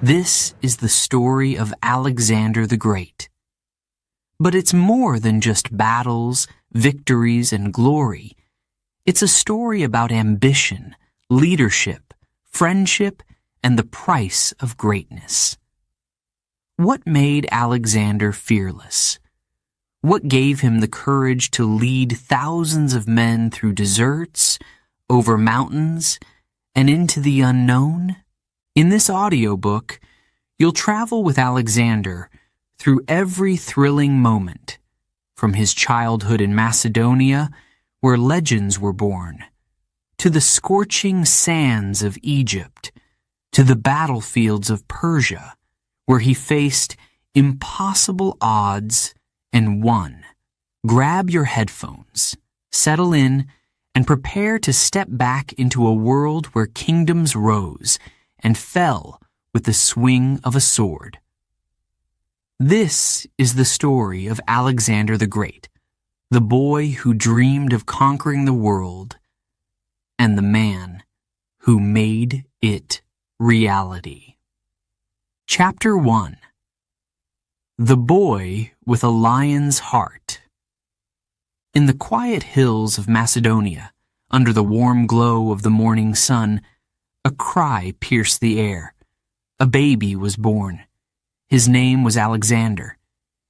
This is the story of Alexander the Great. But it's more than just battles, victories, and glory. It's a story about ambition, leadership, friendship, and the price of greatness. What made Alexander fearless? What gave him the courage to lead thousands of men through deserts, over mountains, and into the unknown? In this audiobook, you'll travel with Alexander through every thrilling moment, from his childhood in Macedonia, where legends were born, to the scorching sands of Egypt, to the battlefields of Persia, where he faced impossible odds and won. Grab your headphones, settle in, and prepare to step back into a world where kingdoms rose and fell with the swing of a sword. This is the story of Alexander the Great, the boy who dreamed of conquering the world, and the man who made it reality. Chapter 1. The Boy with a Lion's Heart. In the quiet hills of Macedonia, under the warm glow of the morning sun, a cry pierced the air. A baby was born. His name was Alexander.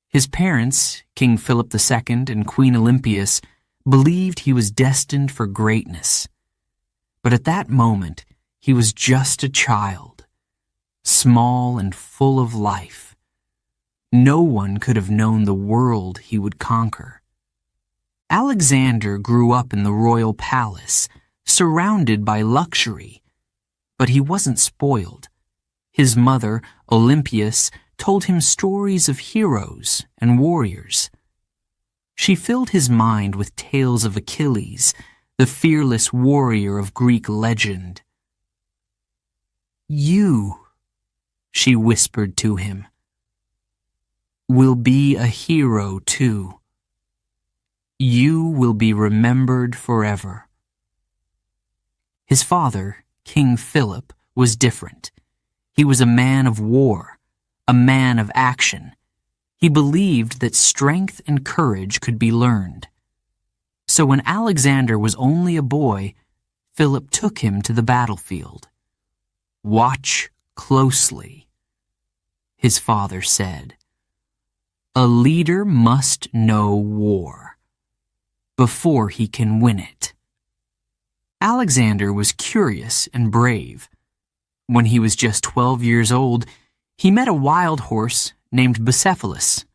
His parents, King Philip II and Queen Olympias, believed he was destined for greatness. But at that moment, he was just a child, small and full of life. No one could have known the world he would conquer. Alexander grew up in the royal palace, surrounded by luxury. But he wasn't spoiled. His mother, Olympias, told him stories of heroes and warriors. She filled his mind with tales of Achilles, the fearless warrior of Greek legend. "You," she whispered to him, "will be a hero too. You will be remembered forever." His father, King Philip, was different. He was a man of war, a man of action. He believed that strength and courage could be learned. So when Alexander was only a boy, Philip took him to the battlefield. "Watch closely," his father said. "A leader must know war before he can win it." Alexander was curious and brave. When he was just 12 years old, he met a wild horse named Bucephalus.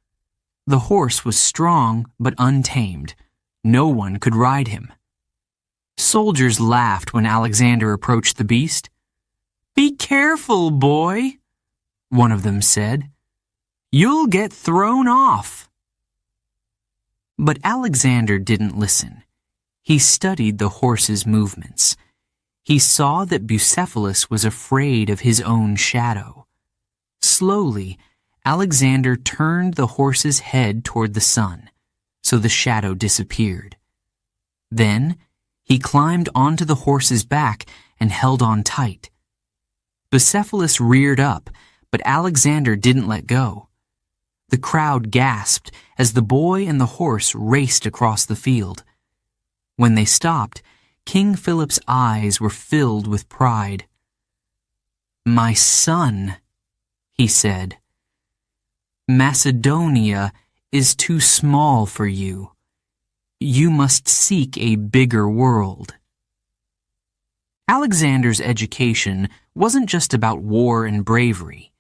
The horse was strong but untamed. No one could ride him. Soldiers laughed when Alexander approached the beast. "Be careful, boy," one of them said. "You'll get thrown off." But Alexander didn't listen. He studied the horse's movements. He saw that Bucephalus was afraid of his own shadow. Slowly, Alexander turned the horse's head toward the sun, so the shadow disappeared. Then, he climbed onto the horse's back and held on tight. Bucephalus reared up, but Alexander didn't let go. The crowd gasped as the boy and the horse raced across the field. When they stopped, King Philip's eyes were filled with pride. "My son," he said, "Macedonia is too small for you. You must seek a bigger world." Alexander's education wasn't just about war and bravery.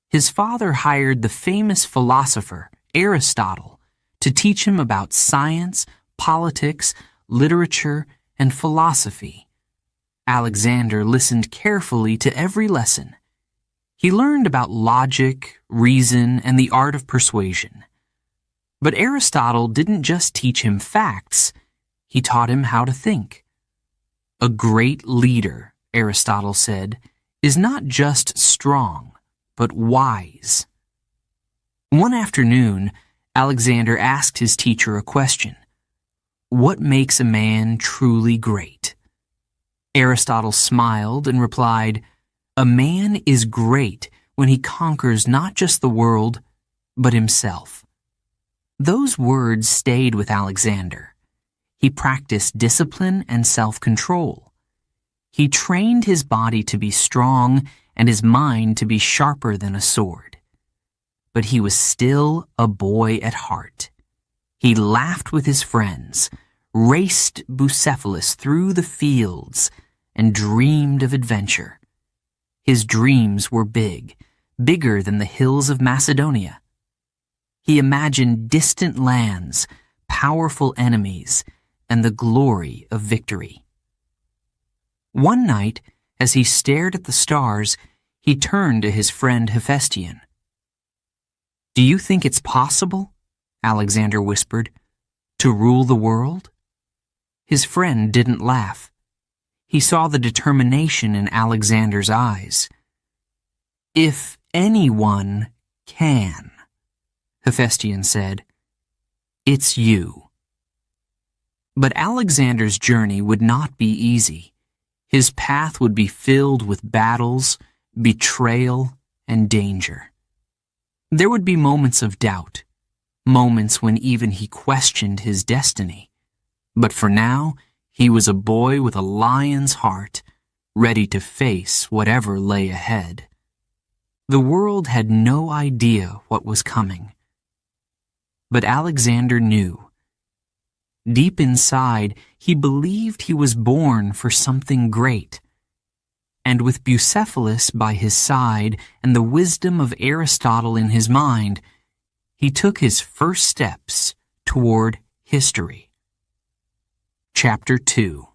His father hired the famous philosopher Aristotle to teach him about science, politics, literature, and philosophy. Alexander listened carefully to every lesson. He learned about logic, reason, and the art of persuasion. But Aristotle didn't just teach him facts, he taught him how to think. A great leader, Aristotle said, is not just strong, but wise. One afternoon, Alexander asked his teacher a question. What makes a man truly great? Aristotle smiled and replied, "A man is great when he conquers not just the world, but himself. Those words stayed with Alexander. He practiced discipline and self-control. He trained his body to be strong and his mind to be sharper than a sword. But he was still a boy at heart. He laughed with his friends, raced Bucephalus through the fields, and dreamed of adventure. His dreams were big, bigger than the hills of Macedonia. He imagined distant lands, powerful enemies, and the glory of victory. One night, as he stared at the stars, he turned to his friend Hephaestion. "Do you think it's possible," Alexander whispered, "to rule the world?" His friend didn't laugh. He saw the determination in Alexander's eyes. "If anyone can," Hephaestion said, "it's you." But Alexander's journey would not be easy. His path would be filled with battles, betrayal, and danger. There would be moments of doubt, moments when even he questioned his destiny. But for now, he was a boy with a lion's heart, ready to face whatever lay ahead. The world had no idea what was coming. But Alexander knew. Deep inside, he believed he was born for something great. And with Bucephalus by his side and the wisdom of Aristotle in his mind, he took his first steps toward history. Chapter 2.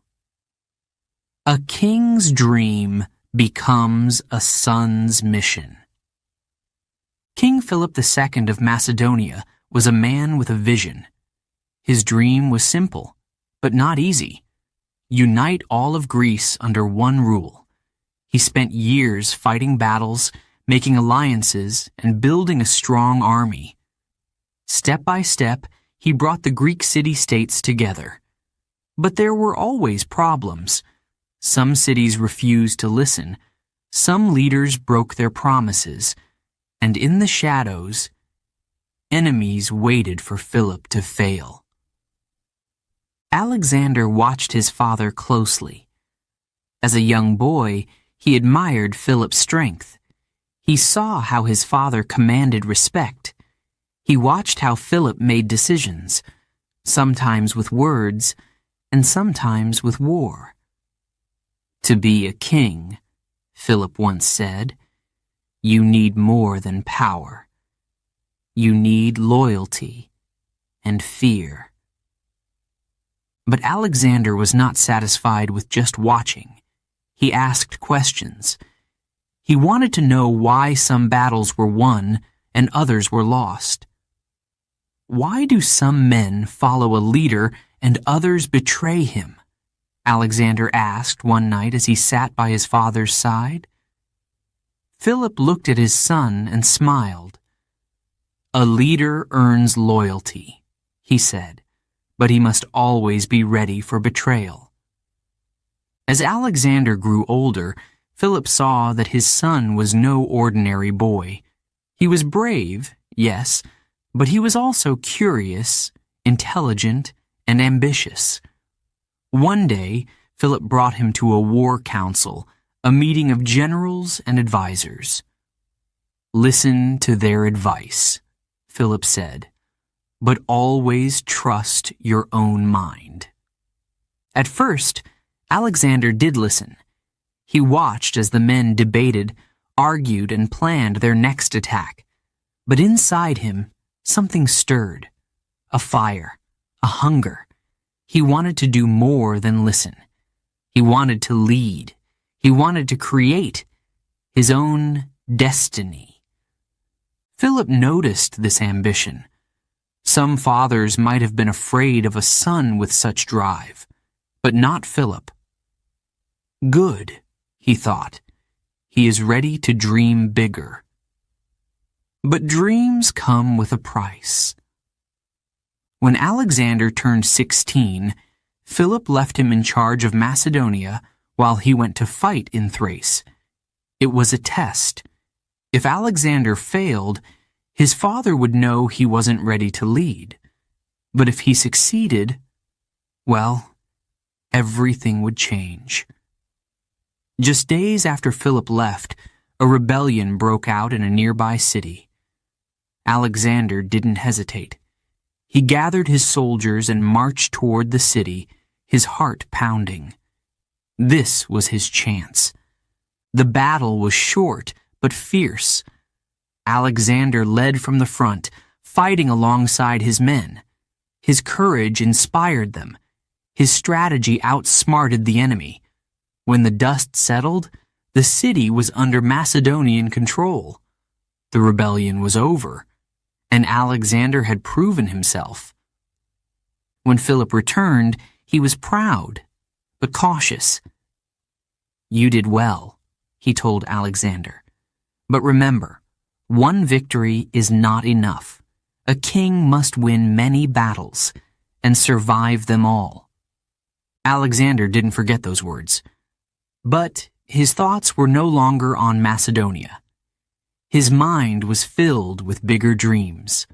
A king's dream becomes a son's mission. King Philip II of Macedonia was a man with a vision. His dream was simple, but not easy. Unite all of Greece under one rule. He spent years fighting battles, making alliances, and building a strong army. Step by step, he brought the Greek city-states together. But there were always problems. Some cities refused to listen, some leaders broke their promises, and in the shadows, enemies waited for Philip to fail. Alexander watched his father closely. As a young boy, he admired Philip's strength. He saw how his father commanded respect. He watched how Philip made decisions, sometimes with words, and sometimes with war. "To be a king," Philip once said, "you need more than power. You need loyalty and fear." But Alexander was not satisfied with just watching. He asked questions. He wanted to know why some battles were won and others were lost. Why do some men follow a leader and others betray him? Alexander asked one night as he sat by his father's side. Philip looked at his son and smiled. "A leader earns loyalty," he said, "but he must always be ready for betrayal." As Alexander grew older, Philip saw that his son was no ordinary boy. He was brave, yes, but he was also curious, intelligent, and ambitious. One day, Philip brought him to a war council, a meeting of generals and advisors. "Listen to their advice," Philip said, "but always trust your own mind." At first, Alexander did listen. He watched as the men debated, argued, and planned their next attack. But inside him, something stirred. A fire, a hunger. He wanted to do more than listen. He wanted to lead. He wanted to create his own destiny. Philip noticed this ambition. Some fathers might have been afraid of a son with such drive, but not Philip. Good, he thought. He is ready to dream bigger. But dreams come with a price. When Alexander turned 16, Philip left him in charge of Macedonia while he went to fight in Thrace. It was a test. If Alexander failed, his father would know he wasn't ready to lead. But if he succeeded, well, everything would change. Just days after Philip left, a rebellion broke out in a nearby city. Alexander didn't hesitate. He gathered his soldiers and marched toward the city, his heart pounding. This was his chance. The battle was short but fierce. Alexander led from the front, fighting alongside his men. His courage inspired them. His strategy outsmarted the enemy. When the dust settled, the city was under Macedonian control. The rebellion was over, and Alexander had proven himself. When Philip returned, he was proud, but cautious. "You did well," he told Alexander. "But remember, one victory is not enough. A king must win many battles and survive them all." Alexander didn't forget those words. But his thoughts were no longer on Macedonia. His mind was filled with bigger dreams.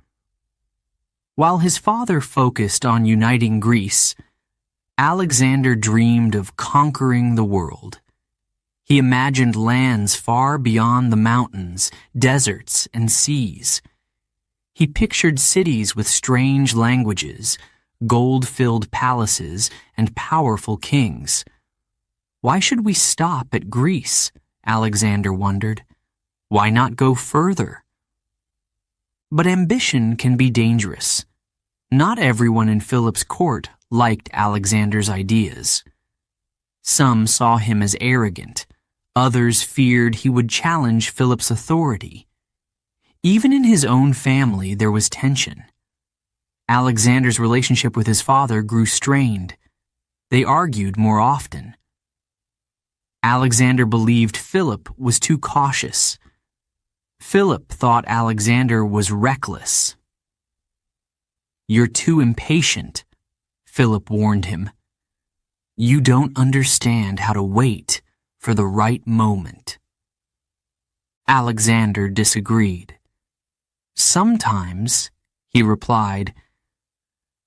While his father focused on uniting Greece, Alexander dreamed of conquering the world. He imagined lands far beyond the mountains, deserts, and seas. He pictured cities with strange languages, gold-filled palaces, and powerful kings. Why should we stop at Greece? Alexander wondered. Why not go further? But ambition can be dangerous. Not everyone in Philip's court liked Alexander's ideas. Some saw him as arrogant. Others feared he would challenge Philip's authority. Even in his own family, there was tension. Alexander's relationship with his father grew strained. They argued more often. Alexander believed Philip was too cautious. Philip thought Alexander was reckless. "You're too impatient," Philip warned him. "You don't understand how to wait for the right moment." Alexander disagreed. "Sometimes," he replied,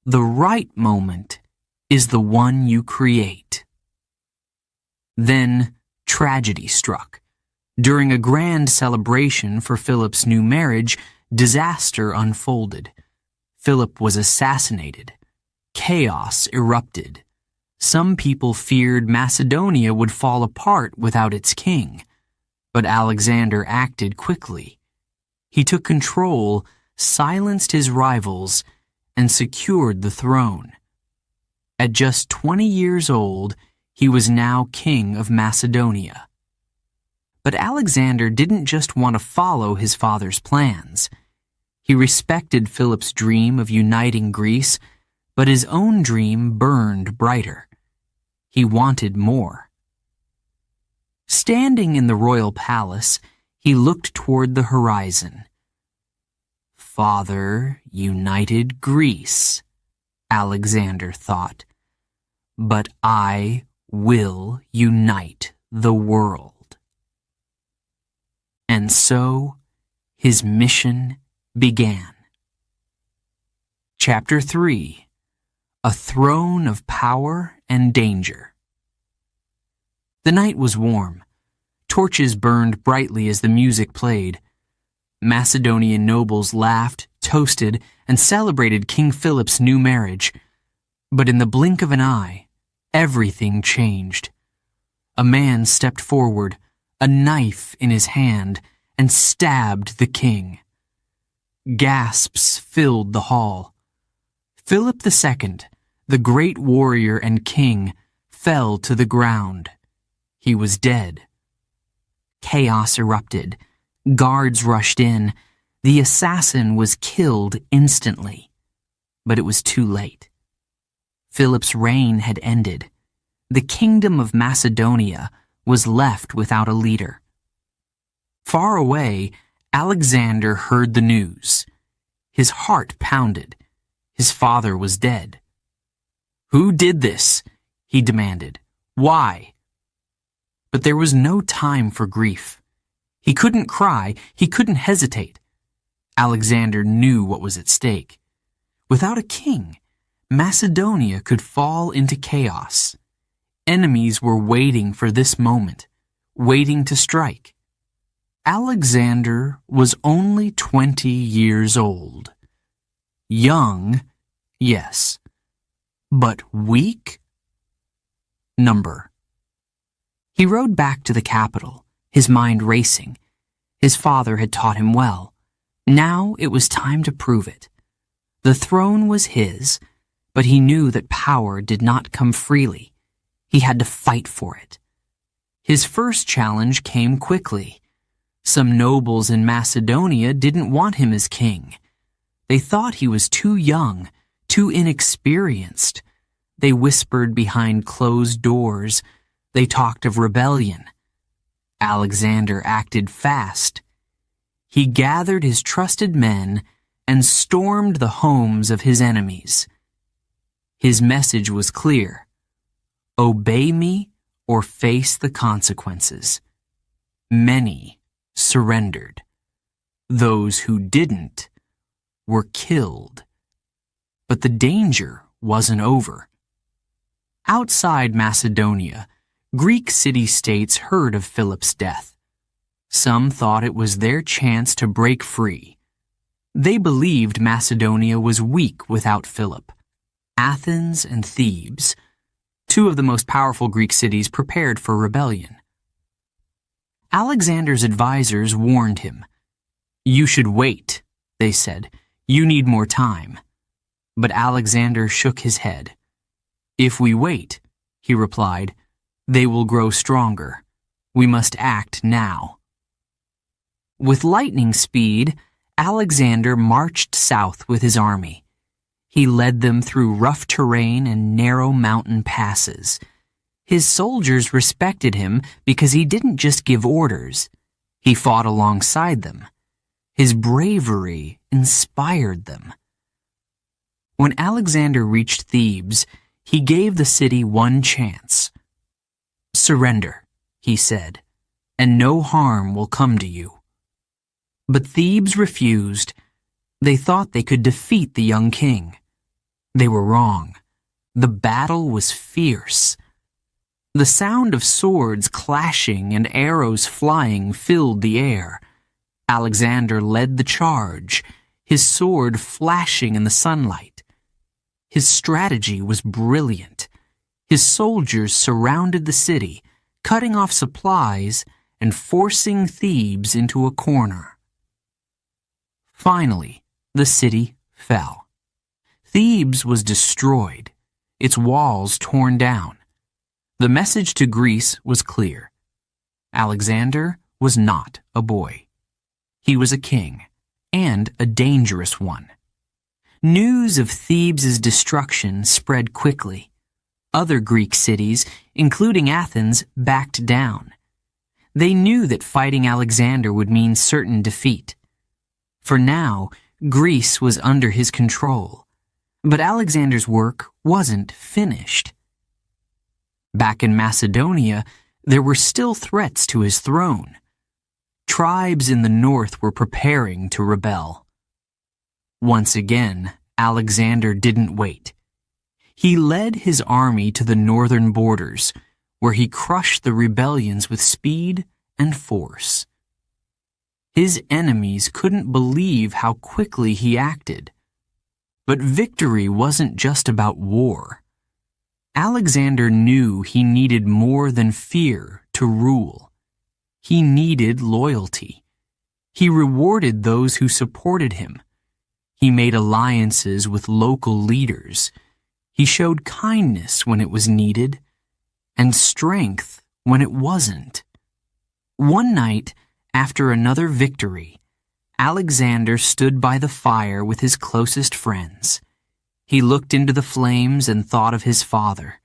"the right moment is the one you create." Then tragedy struck. During a grand celebration for Philip's new marriage, disaster unfolded. Philip was assassinated. Chaos erupted. Some people feared Macedonia would fall apart without its king. But Alexander acted quickly. He took control, silenced his rivals, and secured the throne. At just 20 years old, he was now king of Macedonia. But Alexander didn't just want to follow his father's plans. He respected Philip's dream of uniting Greece, but his own dream burned brighter. He wanted more. Standing in the royal palace, he looked toward the horizon. "Father united Greece," Alexander thought. "But I will unite the world." And so his mission began. Chapter 3: A Throne of Power and Danger. The night was warm. Torches burned brightly as the music played. Macedonian nobles laughed, toasted, and celebrated King Philip's new marriage. But in the blink of an eye, everything changed. A man stepped forward, a knife in his hand, and stabbed the king. Gasps filled the hall. Philip II, the great warrior and king, fell to the ground. He was dead. Chaos erupted. Guards rushed in. The assassin was killed instantly. But it was too late. Philip's reign had ended. The kingdom of Macedonia was left without a leader. Far away, Alexander heard the news. His heart pounded. His father was dead. "Who did this?" he demanded. "Why?" But there was no time for grief. He couldn't cry, he couldn't hesitate. Alexander knew what was at stake. Without a king, Macedonia could fall into chaos. Enemies were waiting for this moment, waiting to strike. Alexander was only 20 years old. Young, yes, but weak? Number. He rode back to the capital, his mind racing. His father had taught him well. Now it was time to prove it. The throne was his, but he knew that power did not come freely. He had to fight for it. His first challenge came quickly. Some nobles in Macedonia didn't want him as king. They thought he was too young, too inexperienced. They whispered behind closed doors. They talked of rebellion. Alexander acted fast. He gathered his trusted men and stormed the homes of his enemies. His message was clear: obey me or face the consequences. Many surrendered. Those who didn't were killed. But the danger wasn't over. Outside Macedonia, Greek city-states heard of Philip's death. Some thought it was their chance to break free. They believed Macedonia was weak without Philip. Athens and Thebes, two of the most powerful Greek cities, prepared for rebellion. Alexander's advisors warned him. "You should wait," they said. "You need more time." But Alexander shook his head. "If we wait," he replied, "they will grow stronger. We must act now." With lightning speed, Alexander marched south with his army. He led them through rough terrain and narrow mountain passes. His soldiers respected him because he didn't just give orders. He fought alongside them. His bravery inspired them. When Alexander reached Thebes, he gave the city one chance. "Surrender," he said, "and no harm will come to you." But Thebes refused. They thought they could defeat the young king. They were wrong. The battle was fierce. The sound of swords clashing and arrows flying filled the air. Alexander led the charge, his sword flashing in the sunlight. His strategy was brilliant. His soldiers surrounded the city, cutting off supplies and forcing Thebes into a corner. Finally, the city fell. Thebes was destroyed, its walls torn down. The message to Greece was clear. Alexander was not a boy. He was a king, and a dangerous one. News of Thebes' destruction spread quickly. Other Greek cities, including Athens, backed down. They knew that fighting Alexander would mean certain defeat. For now, Greece was under his control. But Alexander's work wasn't finished. Back in Macedonia, there were still threats to his throne. Tribes in the north were preparing to rebel. Once again, Alexander didn't wait. He led his army to the northern borders, where he crushed the rebellions with speed and force. His enemies couldn't believe how quickly he acted. But victory wasn't just about war. Alexander knew he needed more than fear to rule. He needed loyalty. He rewarded those who supported him. He made alliances with local leaders. He showed kindness when it was needed, and strength when it wasn't. One night, after another victory, Alexander stood by the fire with his closest friends. He looked into the flames and thought of his father.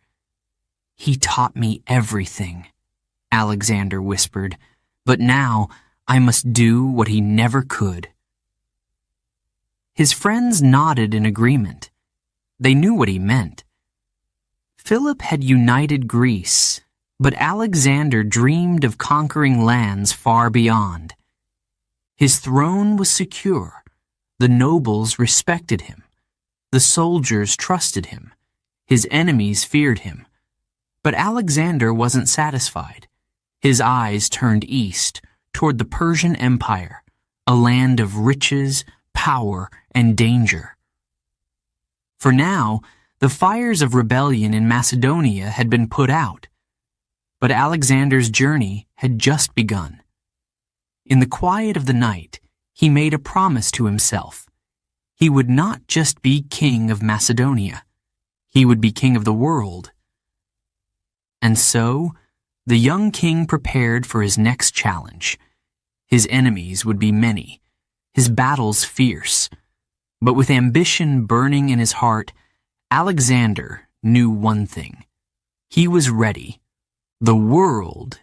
"He taught me everything," Alexander whispered, "but now I must do what he never could." His friends nodded in agreement. They knew what he meant. Philip had united Greece, but Alexander dreamed of conquering lands far beyond. His throne was secure. The nobles respected him. The soldiers trusted him. His enemies feared him. But Alexander wasn't satisfied. His eyes turned east, toward the Persian Empire, a land of riches, power, and danger. For now, the fires of rebellion in Macedonia had been put out. But Alexander's journey had just begun. In the quiet of the night, he made a promise to himself. He would not just be king of Macedonia. He would be king of the world. And so, the young king prepared for his next challenge. His enemies would be many, his battles fierce. But with ambition burning in his heart, Alexander knew one thing. He was ready. The world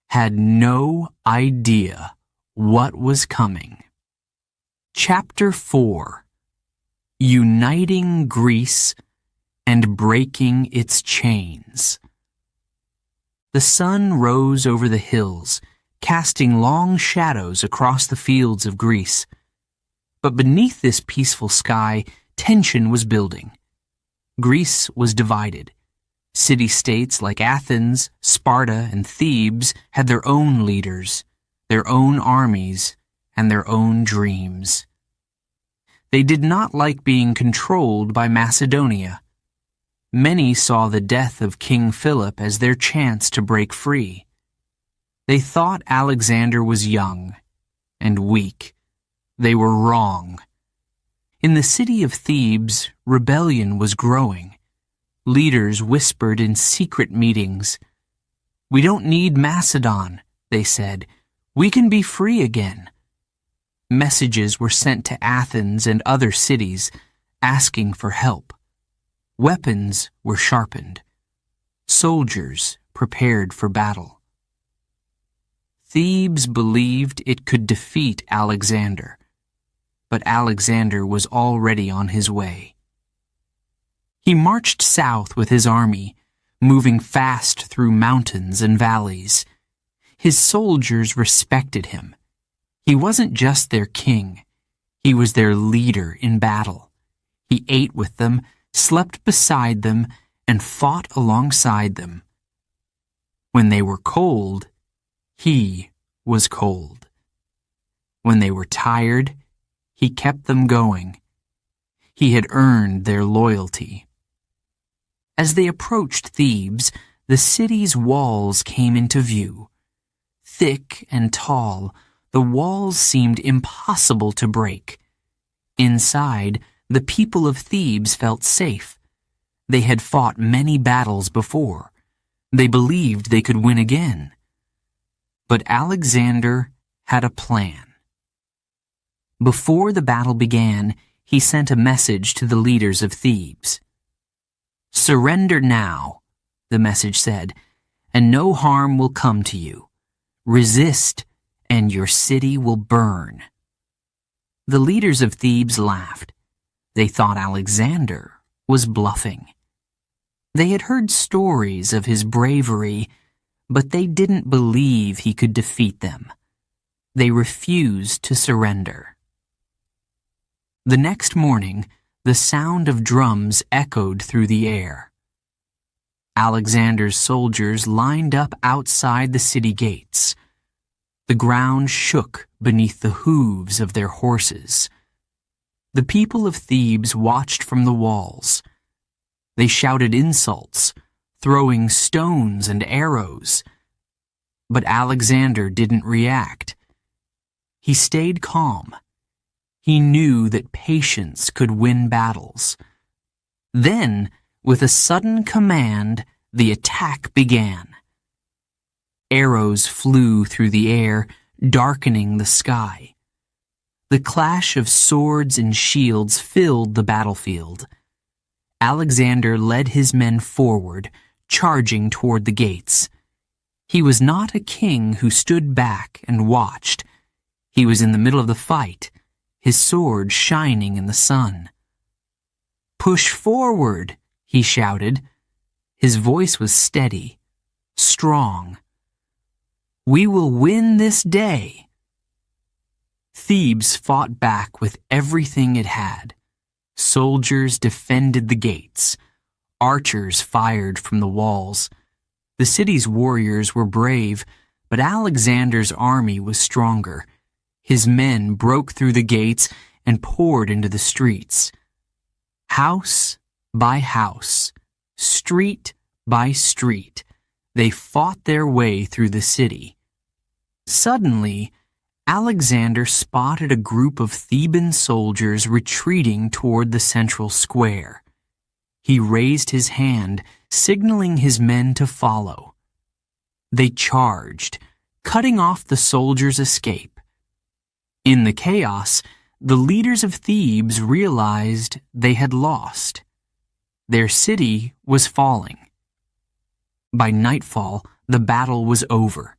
had no idea what was coming. Chapter 4: Uniting Greece and Breaking its Chains. The sun rose over the hills, casting long shadows across the fields of Greece. But beneath this peaceful sky, tension was building. Greece was divided. City-states like Athens, Sparta, and Thebes had their own leaders, their own armies, and their own dreams. They did not like being controlled by Macedonia. Many saw the death of King Philip as their chance to break free. They thought Alexander was young and weak. They were wrong. In the city of Thebes, rebellion was growing. Leaders whispered in secret meetings. "We don't need Macedon," they said. "We can be free again." Messages were sent to Athens and other cities, asking for help. Weapons were sharpened. Soldiers prepared for battle. Thebes believed it could defeat Alexander, but Alexander was already on his way. He marched south with his army, moving fast through mountains and valleys. His soldiers respected him. He wasn't just their king. He was their leader in battle. He ate with them, slept beside them, and fought alongside them. When they were cold, he was cold. When they were tired, he kept them going. He had earned their loyalty. As they approached Thebes, the city's walls came into view. Thick and tall, the walls seemed impossible to break. Inside, the people of Thebes felt safe. They had fought many battles before. They believed they could win again. But Alexander had a plan. Before the battle began, he sent a message to the leaders of Thebes. "Surrender now," the message said, "and no harm will come to you. Resist, and your city will burn." The leaders of Thebes laughed. They thought Alexander was bluffing. They had heard stories of his bravery, but they didn't believe he could defeat them. They refused to surrender. The next morning, the sound of drums echoed through the air. Alexander's soldiers lined up outside the city gates. The ground shook beneath the hooves of their horses. The people of Thebes watched from the walls. They shouted insults, throwing stones and arrows. But Alexander didn't react. He stayed calm. He knew that patience could win battles. Then, with a sudden command, the attack began. Arrows flew through the air, darkening the sky. The clash of swords and shields filled the battlefield. Alexander led his men forward, charging toward the gates. He was not a king who stood back and watched. He was in the middle of the fight, his sword shining in the sun. "Push forward," he shouted. His voice was steady, strong. "We will win this day." Thebes fought back with everything it had. Soldiers defended the gates. Archers fired from the walls. The city's warriors were brave, but Alexander's army was stronger. His men broke through the gates and poured into the streets. House by house, street by street, they fought their way through the city. Suddenly, Alexander spotted a group of Theban soldiers retreating toward the central square. He raised his hand, signaling his men to follow. They charged, cutting off the soldiers' escape. In the chaos, the leaders of Thebes realized they had lost. Their city was falling. By nightfall, the battle was over.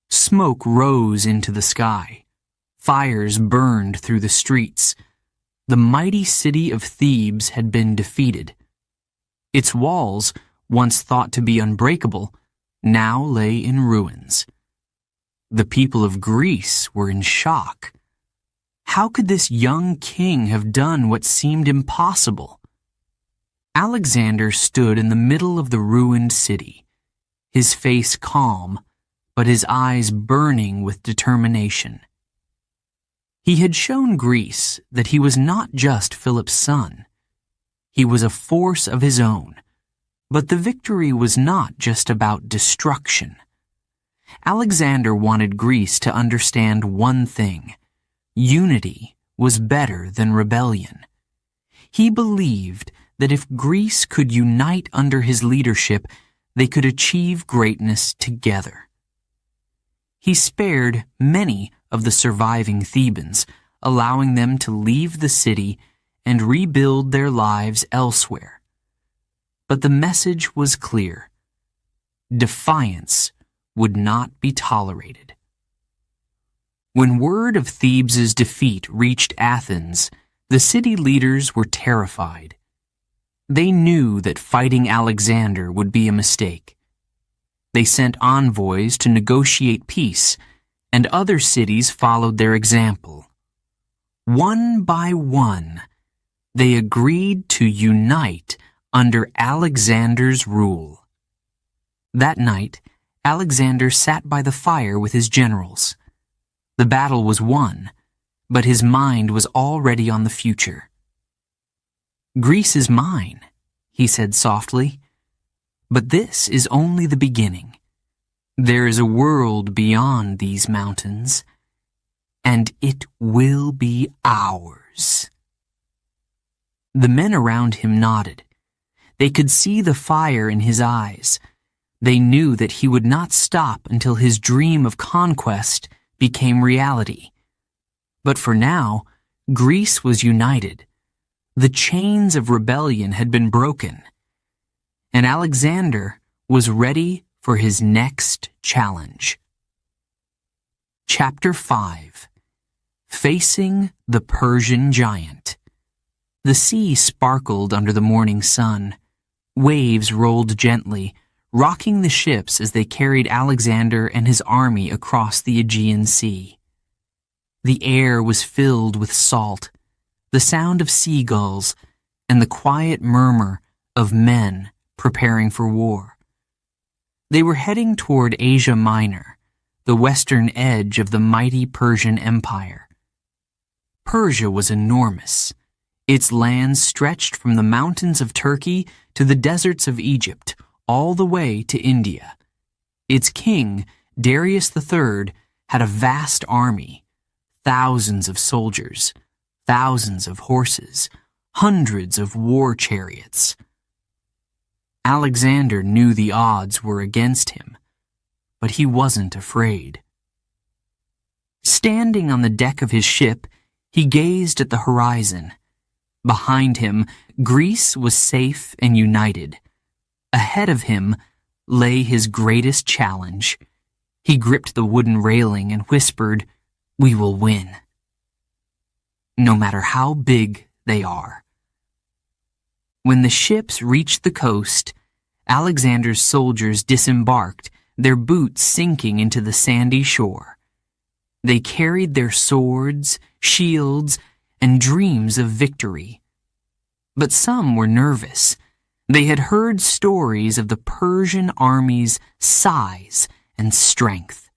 Smoke rose into the sky. Fires burned through the streets. The mighty city of Thebes had been defeated. Its walls, once thought to be unbreakable, now lay in ruins. The people of Greece were in shock. How could this young king have done what seemed impossible? Alexander stood in the middle of the ruined city, his face calm, but his eyes burning with determination. He had shown Greece that he was not just Philip's son. He was a force of his own, but the victory was not just about destruction. Alexander wanted Greece to understand one thing: unity was better than rebellion. He believed that if Greece could unite under his leadership, they could achieve greatness together. He spared many of the surviving Thebans, allowing them to leave the city and rebuild their lives elsewhere. But the message was clear: defiance would not be tolerated. When word of Thebes' defeat reached Athens, the city leaders were terrified. They knew that fighting Alexander would be a mistake. They sent envoys to negotiate peace, and other cities followed their example. One by one, they agreed to unite under Alexander's rule. That night, Alexander sat by the fire with his generals. The battle was won, but his mind was already on the future. "Greece is mine," he said softly, "but this is only the beginning. There is a world beyond these mountains, and it will be ours." The men around him nodded. They could see the fire in his eyes. They knew that he would not stop until his dream of conquest became reality. But for now, Greece was united. The chains of rebellion had been broken, and Alexander was ready for his next challenge. Chapter 5. Facing the Persian Giant. The sea sparkled under the morning sun. Waves rolled gently, rocking the ships as they carried Alexander and his army across the Aegean Sea. The air was filled with salt, the sound of seagulls, and the quiet murmur of men preparing for war. They were heading toward Asia Minor, the western edge of the mighty Persian Empire. Persia was enormous. Its lands stretched from the mountains of Turkey to the deserts of Egypt, all the way to India. Its king, Darius III, had a vast army, thousands of soldiers, thousands of horses, hundreds of war chariots. Alexander knew the odds were against him, but he wasn't afraid. Standing on the deck of his ship, he gazed at the horizon. Behind him, Greece was safe and united. Ahead of him lay his greatest challenge. He gripped the wooden railing and whispered, "We will win, no matter how big they are." When the ships reached the coast, Alexander's soldiers disembarked, their boots sinking into the sandy shore. They carried their swords, shields, and dreams of victory. But some were nervous. They had heard stories of the Persian army's size and strength.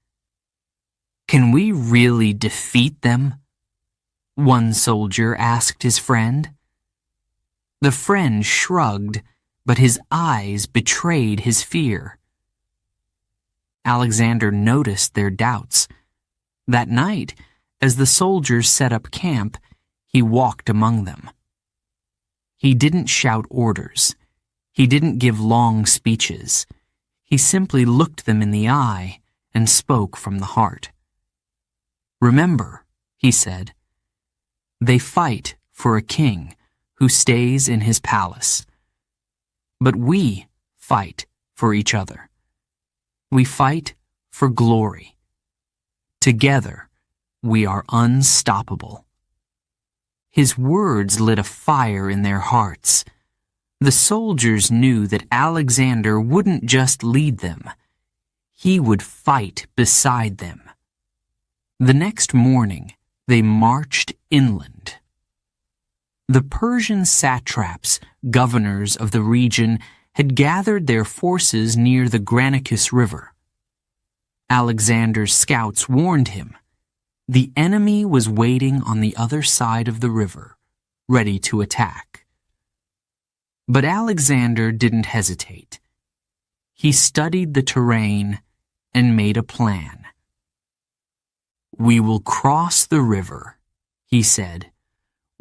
"Can we really defeat them?" one soldier asked his friend. The friend shrugged, but his eyes betrayed his fear. Alexander noticed their doubts. That night, as the soldiers set up camp, he walked among them. He didn't shout orders. He didn't give long speeches. He simply looked them in the eye and spoke from the heart. "Remember," he said, "they fight for a king who stays in his palace. But we fight for each other. We fight for glory. Together, we are unstoppable." His words lit a fire in their hearts. The soldiers knew that Alexander wouldn't just lead them. He would fight beside them. The next morning, they marched inland. The Persian satraps, governors of the region, had gathered their forces near the Granicus River. Alexander's scouts warned him. The enemy was waiting on the other side of the river, ready to attack. But Alexander didn't hesitate. He studied the terrain and made a plan. "We will cross the river," he said.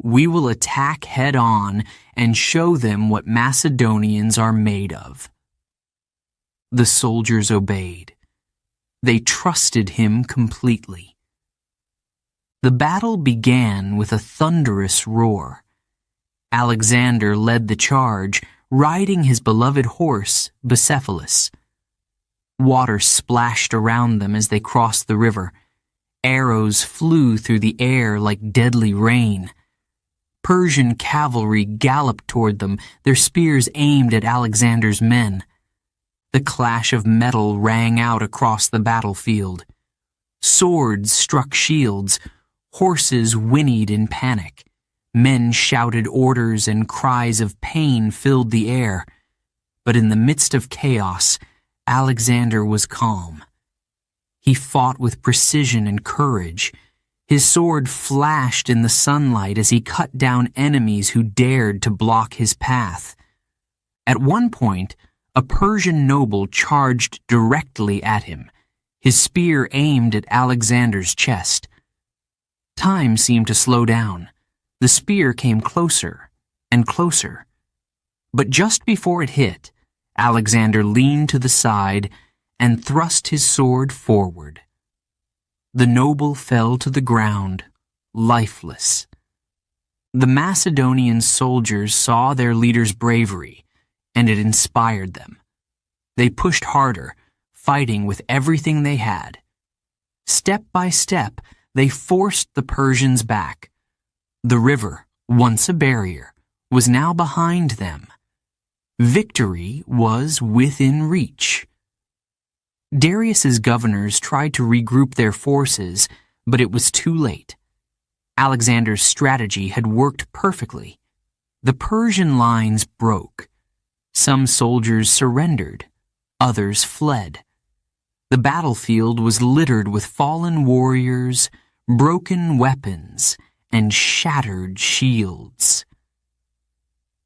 "We will attack head-on and show them what Macedonians are made of." The soldiers obeyed. They trusted him completely. The battle began with a thunderous roar. Alexander led the charge, riding his beloved horse, Bucephalus. Water splashed around them as they crossed the river. Arrows flew through the air like deadly rain. Persian cavalry galloped toward them, their spears aimed at Alexander's men. The clash of metal rang out across the battlefield. Swords struck shields. Horses whinnied in panic. Men shouted orders and cries of pain filled the air. But in the midst of chaos, Alexander was calm. He fought with precision and courage. His sword flashed in the sunlight as he cut down enemies who dared to block his path. At one point, a Persian noble charged directly at him, his spear aimed at Alexander's chest. Time seemed to slow down. The spear came closer and closer. But just before it hit, Alexander leaned to the side and thrust his sword forward. The noble fell to the ground, lifeless. The Macedonian soldiers saw their leader's bravery, and it inspired them. They pushed harder, fighting with everything they had. Step by step, they forced the Persians back. The river, once a barrier, was now behind them. Victory was within reach. Darius's governors tried to regroup their forces, but it was too late. Alexander's strategy had worked perfectly. The Persian lines broke. Some soldiers surrendered, others fled. The battlefield was littered with fallen warriors, broken weapons, and shattered shields.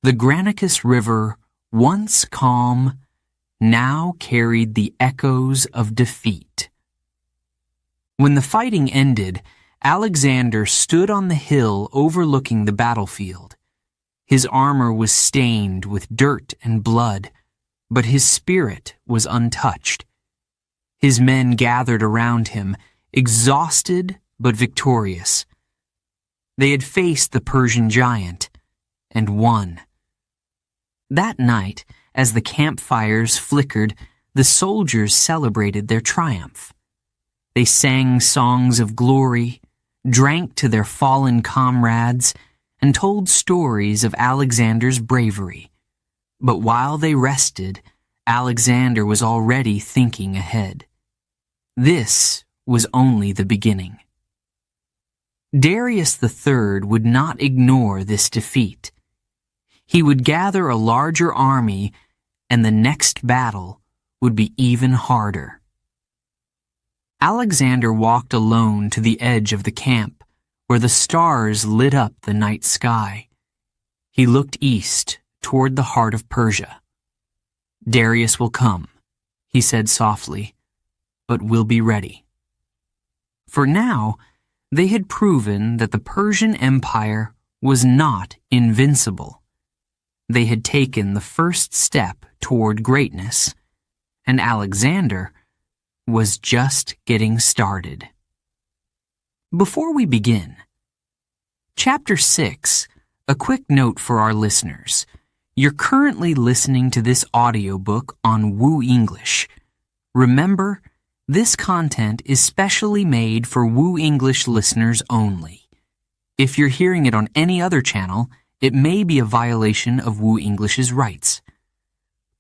The Granicus River, once calm, now carried the echoes of defeat. When the fighting ended, Alexander stood on the hill overlooking the battlefield. His armor was stained with dirt and blood, but his spirit was untouched. His men gathered around him, exhausted but victorious. They had faced the Persian giant and won. That night, as the campfires flickered, the soldiers celebrated their triumph. They sang songs of glory, drank to their fallen comrades, and told stories of Alexander's bravery. But while they rested, Alexander was already thinking ahead. This was only the beginning. Darius III would not ignore this defeat. He would gather a larger army, and the next battle would be even harder. Alexander walked alone to the edge of the camp, where the stars lit up the night sky. He looked east toward the heart of Persia. "Darius will come," he said softly, "but we'll be ready." For now, they had proven that the Persian Empire was not invincible. They had taken the first step toward greatness, and Alexander was just getting started. Before we begin, Chapter 6, a quick note for our listeners. You're currently listening to this audiobook on WooEnglish. Remember, this content is specially made for WooEnglish listeners only. If you're hearing it on any other channel, it may be a violation of WooEnglish's rights.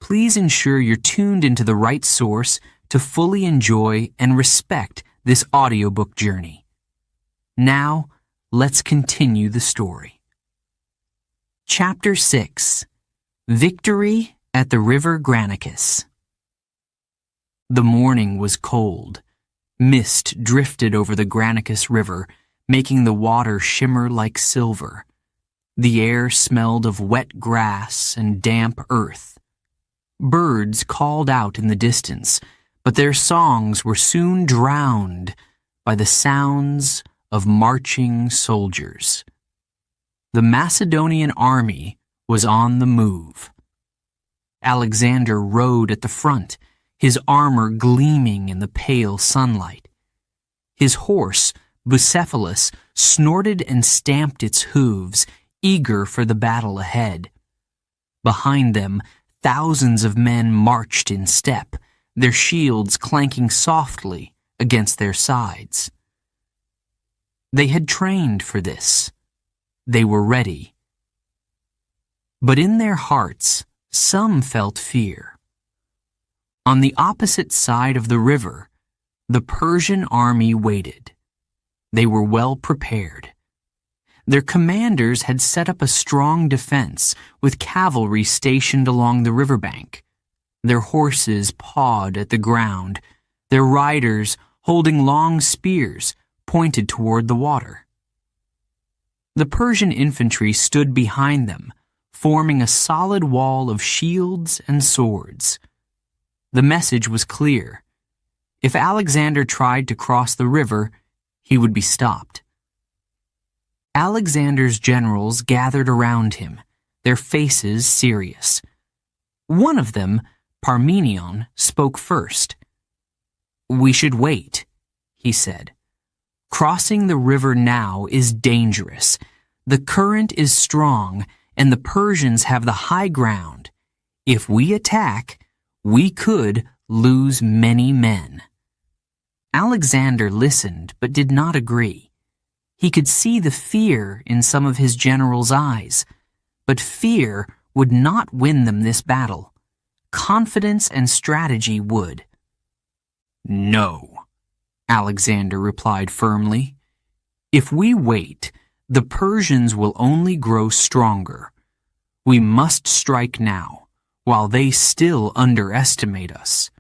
Please ensure you're tuned into the right source to fully enjoy and respect this audiobook journey. Now, let's continue the story. Chapter 6, Victory at the River Granicus. The morning was cold. Mist drifted over the Granicus River, making the water shimmer like silver. The air smelled of wet grass and damp earth. Birds called out in the distance, but their songs were soon drowned by the sounds of marching soldiers. The Macedonian army was on the move. Alexander rode at the front, his armor gleaming in the pale sunlight. His horse, Bucephalus, snorted and stamped its hooves, eager for the battle ahead. Behind them, thousands of men marched in step, their shields clanking softly against their sides. They had trained for this. They were ready. But in their hearts, some felt fear. On the opposite side of the river, the Persian army waited. They were well prepared. Their commanders had set up a strong defense with cavalry stationed along the riverbank. Their horses pawed at the ground, their riders, holding long spears, pointed toward the water. The Persian infantry stood behind them, forming a solid wall of shields and swords. The message was clear. If Alexander tried to cross the river, he would be stopped. Alexander's generals gathered around him, their faces serious. One of them, Parmenion, spoke first. "We should wait," he said. "Crossing the river now is dangerous. The current is strong, and the Persians have the high ground. If we attack, we could lose many men." Alexander listened but did not agree. He could see the fear in some of his generals' eyes, but fear would not win them this battle. Confidence and strategy would. "No," Alexander replied firmly. "If we wait, the Persians will only grow stronger. We must strike now, while they still underestimate us."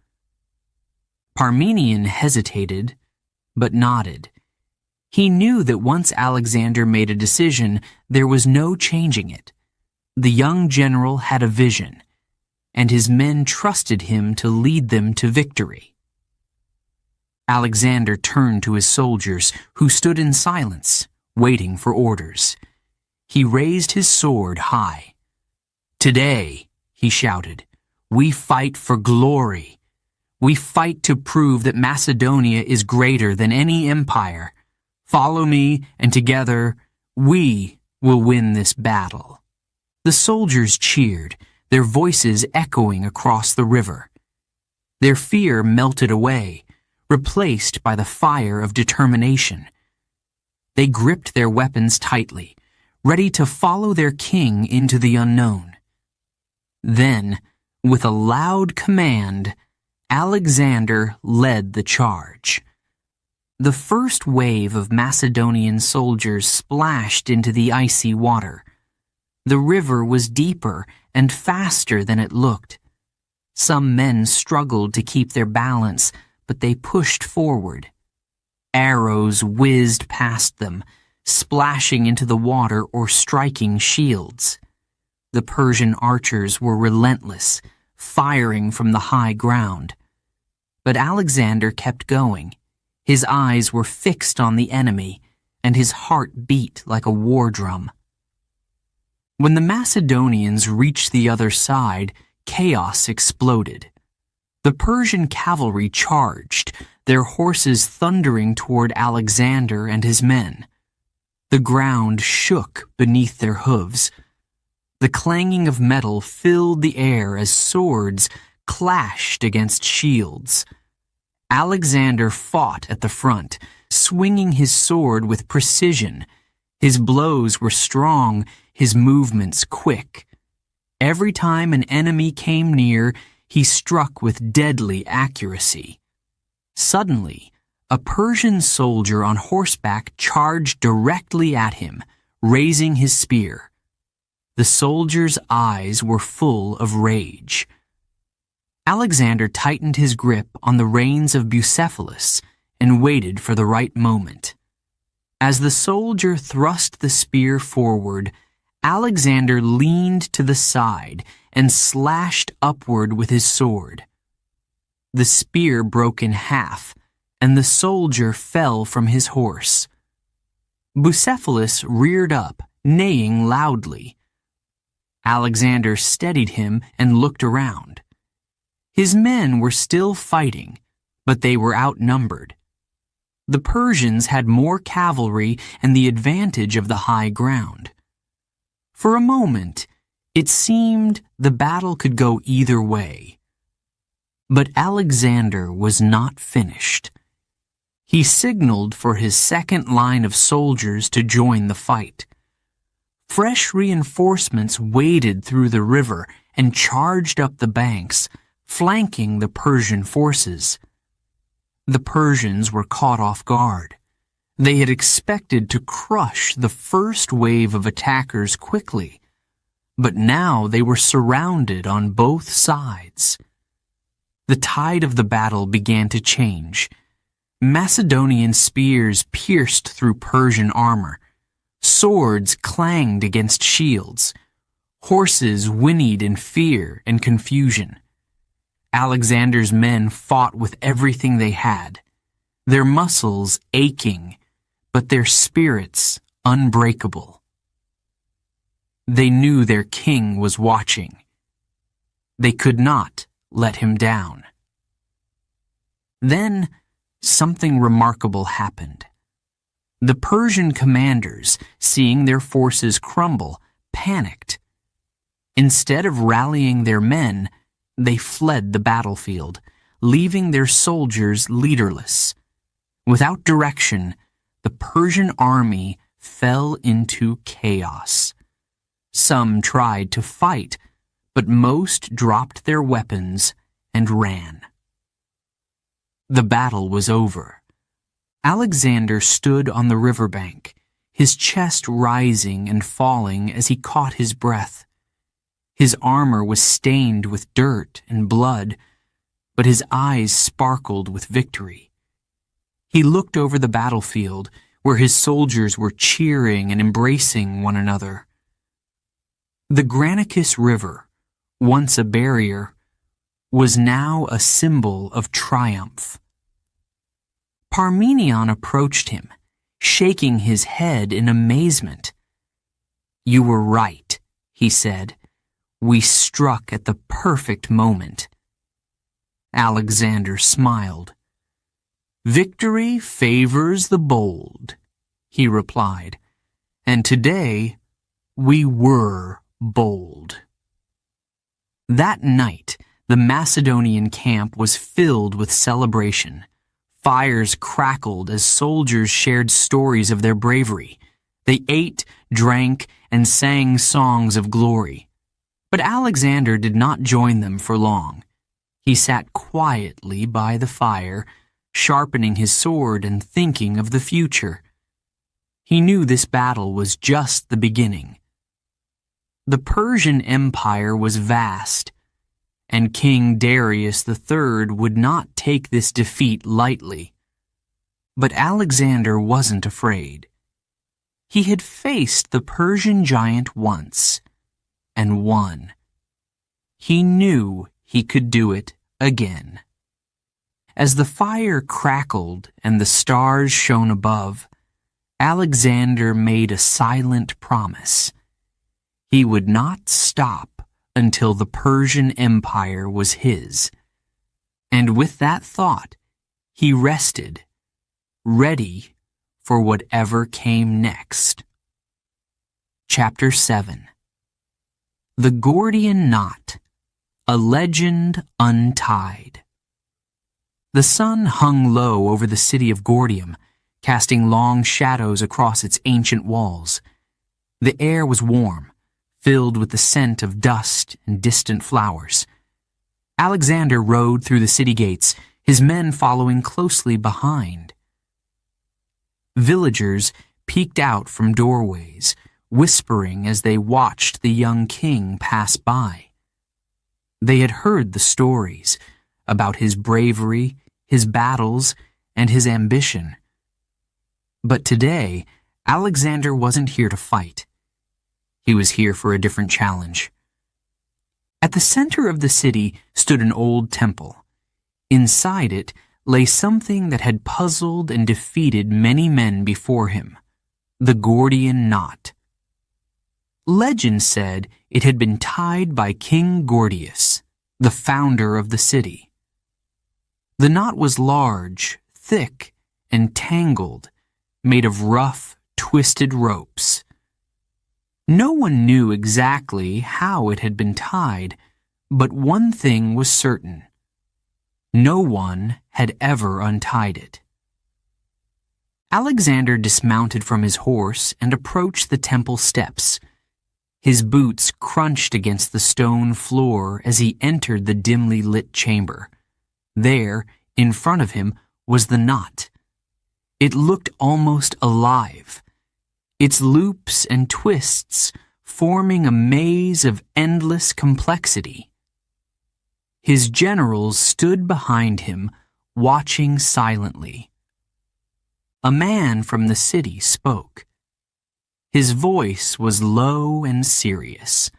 Parmenion hesitated, but nodded. He knew that once Alexander made a decision, there was no changing it. The young general had a vision, and his men trusted him to lead them to victory. Alexander turned to his soldiers, who stood in silence, waiting for orders. He raised his sword high. "Today," he shouted, "we fight for glory. We fight to prove that Macedonia is greater than any empire. Follow me, and together, we will win this battle." The soldiers cheered, their voices echoing across the river. Their fear melted away, replaced by the fire of determination. They gripped their weapons tightly, ready to follow their king into the unknown. Then, with a loud command, Alexander led the charge. The first wave of Macedonian soldiers splashed into the icy water. The river was deeper and faster than it looked. Some men struggled to keep their balance, but they pushed forward. Arrows whizzed past them, splashing into the water or striking shields. The Persian archers were relentless, firing from the high ground. But Alexander kept going. His eyes were fixed on the enemy, and his heart beat like a war drum. When the Macedonians reached the other side, chaos exploded. The Persian cavalry charged, their horses thundering toward Alexander and his men. The ground shook beneath their hooves. The clanging of metal filled the air as swords clashed against shields. Alexander fought at the front, swinging his sword with precision. His blows were strong, his movements quick. Every time an enemy came near, he struck with deadly accuracy. Suddenly, a Persian soldier on horseback charged directly at him, raising his spear. The soldier's eyes were full of rage. Alexander tightened his grip on the reins of Bucephalus and waited for the right moment. As the soldier thrust the spear forward, Alexander leaned to the side and slashed upward with his sword. The spear broke in half, and the soldier fell from his horse. Bucephalus reared up, neighing loudly. Alexander steadied him and looked around. His men were still fighting, but they were outnumbered. The Persians had more cavalry and the advantage of the high ground. For a moment, it seemed the battle could go either way. But Alexander was not finished. He signaled for his second line of soldiers to join the fight. Fresh reinforcements waded through the river and charged up the banks, flanking the Persian forces. The Persians were caught off guard. They had expected to crush the first wave of attackers quickly, but now they were surrounded on both sides. The tide of the battle began to change. Macedonian spears pierced through Persian armor. Swords clanged against shields. Horses whinnied in fear and confusion. Alexander's men fought with everything they had, their muscles aching, but their spirits unbreakable. They knew their king was watching. They could not let him down. Then something remarkable happened. The Persian commanders, seeing their forces crumble, panicked. Instead of rallying their men, they fled the battlefield, leaving their soldiers leaderless. Without direction, the Persian army fell into chaos. Some tried to fight, but most dropped their weapons and ran. The battle was over. Alexander stood on the riverbank, his chest rising and falling as he caught his breath. His armor was stained with dirt and blood, but his eyes sparkled with victory. He looked over the battlefield, where his soldiers were cheering and embracing one another. The Granicus River, once a barrier, was now a symbol of triumph. Parmenion approached him, shaking his head in amazement. "You were right," he said. "We struck at the perfect moment." Alexander smiled. "Victory favors the bold," he replied, "and today we were bold." That night, the Macedonian camp was filled with celebration. Fires crackled as soldiers shared stories of their bravery. They ate, drank, and sang songs of glory. But Alexander did not join them for long. He sat quietly by the fire, sharpening his sword and thinking of the future. He knew this battle was just the beginning. The Persian Empire was vast, and King Darius III would not take this defeat lightly. But Alexander wasn't afraid. He had faced the Persian giant once, and won. He knew he could do it again. As the fire crackled and the stars shone above, Alexander made a silent promise. He would not stop until the Persian Empire was his. And with that thought, he rested, ready for whatever came next. Chapter 7. The Gordian Knot, a Legend Untied. The sun hung low over the city of Gordium, casting long shadows across its ancient walls. The air was warm, filled with the scent of dust and distant flowers. Alexander rode through the city gates, his men following closely behind. Villagers peeked out from doorways, whispering as they watched the young king pass by. They had heard the stories about his bravery, his battles, and his ambition. But today, Alexander wasn't here to fight. He was here for a different challenge. At the center of the city stood an old temple. Inside it lay something that had puzzled and defeated many men before him: the Gordian Knot. Legend said it had been tied by King Gordius, the founder of the city. The knot was large, thick, and tangled, made of rough, twisted ropes. No one knew exactly how it had been tied, but one thing was certain: no one had ever untied it. Alexander dismounted from his horse and approached the temple steps. His boots crunched against the stone floor as he entered the dimly lit chamber. There, in front of him, was the knot. It looked almost alive, its loops and twists forming a maze of endless complexity. His generals stood behind him, watching silently. A man from the city spoke. His voice was low and serious.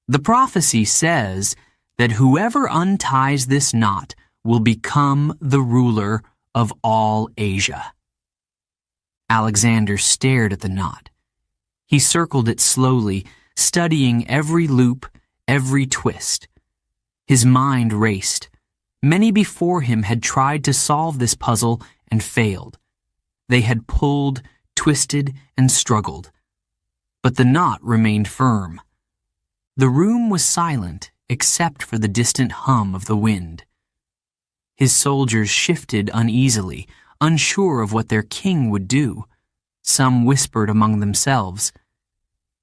The prophecy says that whoever unties this knot will become the ruler of all Asia. Alexander stared at the knot. He circled it slowly, studying every loop, every twist. His mind raced. Many before him had tried to solve this puzzle and failed. They had pulled, twisted, and struggled. But the knot remained firm. The room was silent except for the distant hum of the wind. His soldiers shifted uneasily, unsure of what their king would do. Some whispered among themselves.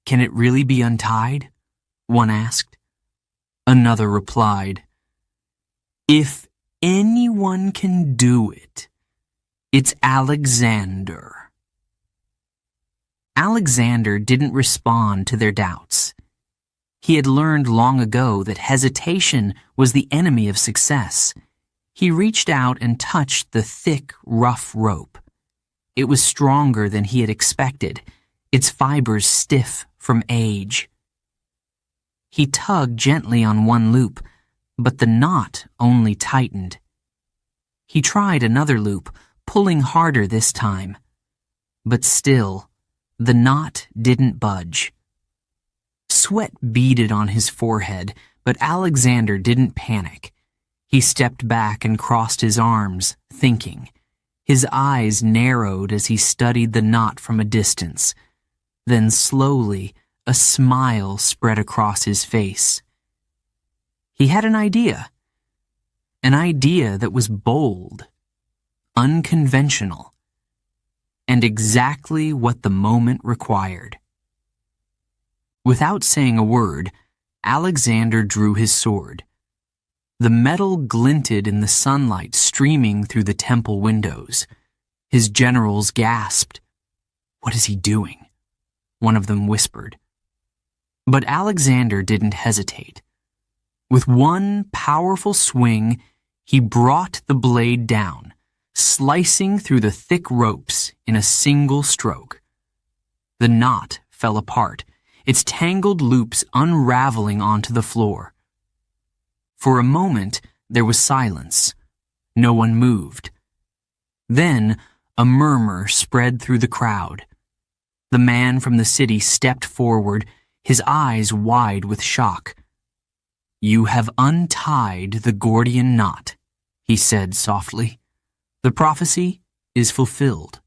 "Can it really be untied?" one asked. Another replied, "If anyone can do it, it's Alexander." Alexander didn't respond to their doubts. He had learned long ago that hesitation was the enemy of success. He reached out and touched the thick, rough rope. It was stronger than he had expected, its fibers stiff from age. He tugged gently on one loop, but the knot only tightened. He tried another loop, pulling harder this time. But still, the knot didn't budge. Sweat beaded on his forehead, but Alexander didn't panic. He stepped back and crossed his arms, thinking. His eyes narrowed as he studied the knot from a distance. Then slowly, a smile spread across his face. He had an idea that was bold, unconventional, and exactly what the moment required. Without saying a word, Alexander drew his sword. The metal glinted in the sunlight streaming through the temple windows. His generals gasped. "What is he doing?" one of them whispered. But Alexander didn't hesitate. With one powerful swing, he brought the blade down, slicing through the thick ropes in a single stroke. The knot fell apart, its tangled loops unraveling onto the floor. For a moment, there was silence. No one moved. Then, a murmur spread through the crowd. The man from the city stepped forward, his eyes wide with shock. "You have untied the Gordian knot," he said softly. "The prophecy is fulfilled."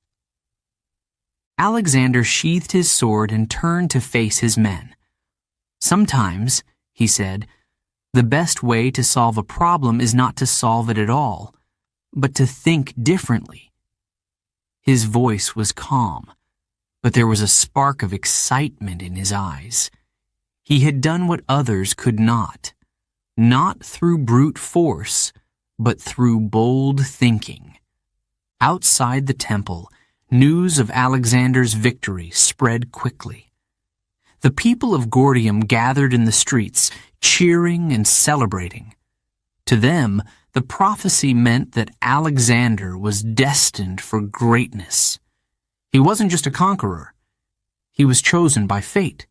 Alexander sheathed his sword and turned to face his men. "Sometimes," he said, "the best way to solve a problem is not to solve it at all, but to think differently." His voice was calm, but there was a spark of excitement in his eyes. He had done what others could not through brute force, but through bold thinking. Outside the temple, news of Alexander's victory spread quickly. The people of Gordium gathered in the streets, cheering and celebrating. To them, the prophecy meant that Alexander was destined for greatness. He wasn't just a conqueror. He was chosen by fate.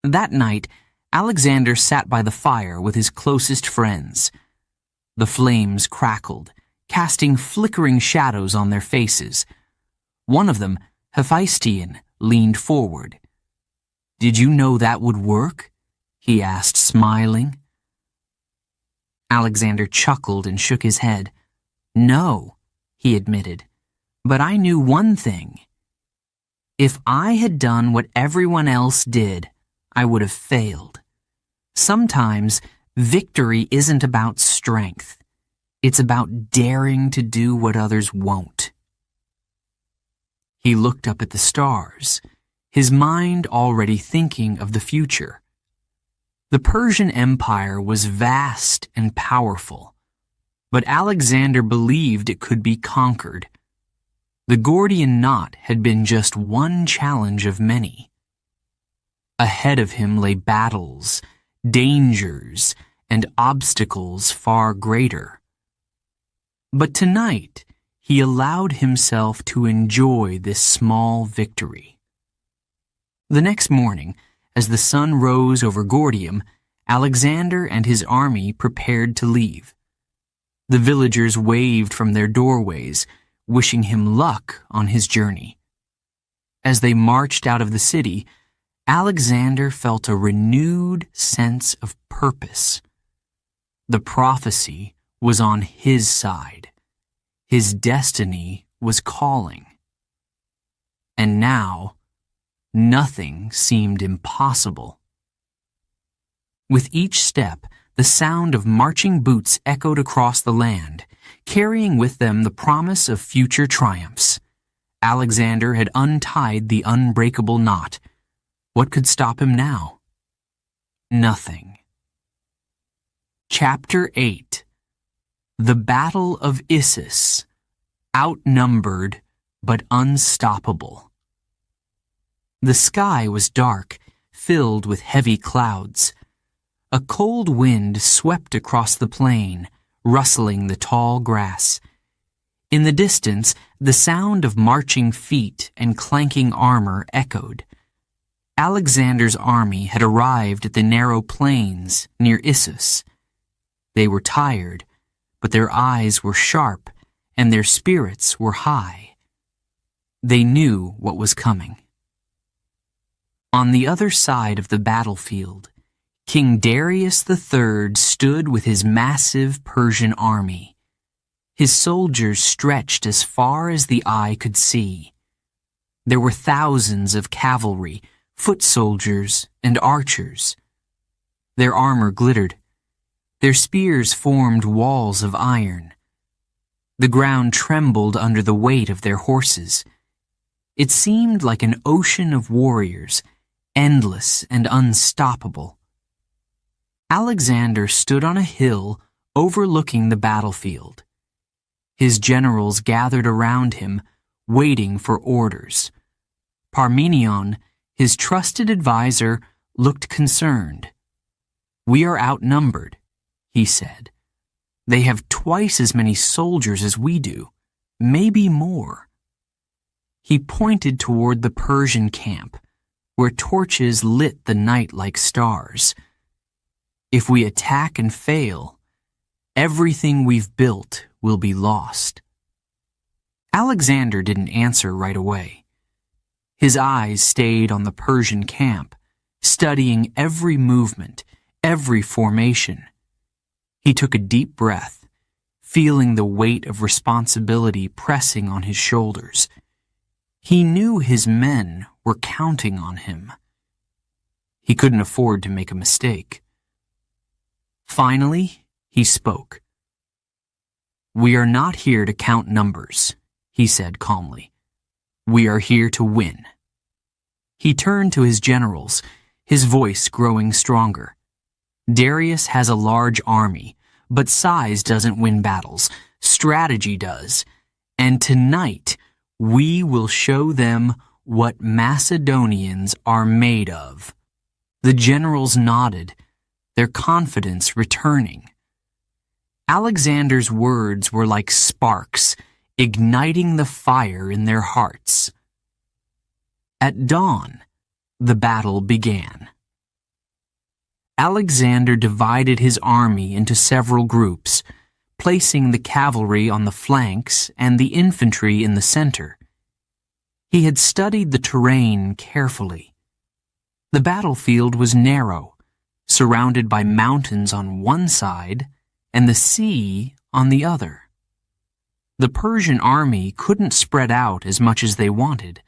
That night, Alexander sat by the fire with his closest friends. The flames crackled, casting flickering shadows on their faces. One of them, Hephaestion, leaned forward. "Did you know that would work?" he asked, smiling. Alexander chuckled and shook his head. "No," he admitted, "but I knew one thing. If I had done what everyone else did, I would have failed. Sometimes victory isn't about strength. It's about daring to do what others won't." He looked up at the stars, his mind already thinking of the future. The Persian Empire was vast and powerful, but Alexander believed it could be conquered. The Gordian knot had been just one challenge of many. Ahead of him lay battles, dangers, and obstacles far greater. But tonight, he allowed himself to enjoy this small victory. The next morning, as the sun rose over Gordium, Alexander and his army prepared to leave. The villagers waved from their doorways, wishing him luck on his journey. As they marched out of the city, Alexander felt a renewed sense of purpose. The prophecy was on his side. His destiny was calling. And now, nothing seemed impossible. With each step, the sound of marching boots echoed across the land, carrying with them the promise of future triumphs. Alexander had untied the unbreakable knot. What could stop him now? Nothing. Chapter 8. The Battle of Issus. Outnumbered, but unstoppable. The sky was dark, filled with heavy clouds. A cold wind swept across the plain, rustling the tall grass. In the distance, the sound of marching feet and clanking armor echoed. Alexander's army had arrived at the narrow plains near Issus. They were tired, but their eyes were sharp and their spirits were high. They knew what was coming. On the other side of the battlefield, King Darius III stood with his massive Persian army. His soldiers stretched as far as the eye could see. There were thousands of cavalry, foot soldiers, and archers. Their armor glittered. Their spears formed walls of iron. The ground trembled under the weight of their horses. It seemed like an ocean of warriors, endless and unstoppable. Alexander stood on a hill overlooking the battlefield. His generals gathered around him, waiting for orders. Parmenion, his trusted advisor, looked concerned. "We are outnumbered," he said. "They have twice as many soldiers as we do, maybe more." He pointed toward the Persian camp, where torches lit the night like stars. "If we attack and fail, everything we've built will be lost." Alexander didn't answer right away. His eyes stayed on the Persian camp, studying every movement, every formation. He took a deep breath, feeling the weight of responsibility pressing on his shoulders. He knew his men were counting on him. He couldn't afford to make a mistake. Finally, he spoke. "We are not here to count numbers," he said calmly. "We are here to win." He turned to his generals, his voice growing stronger. "Darius has a large army, but size doesn't win battles. Strategy does. And tonight, we will show them what Macedonians are made of." The generals nodded, their confidence returning. Alexander's words were like sparks, igniting the fire in their hearts. At dawn, the battle began. Alexander divided his army into several groups, placing the cavalry on the flanks and the infantry in the center. He had studied the terrain carefully. The battlefield was narrow, surrounded by mountains on one side and the sea on the other. The Persian army couldn't spread out as much as they wanted.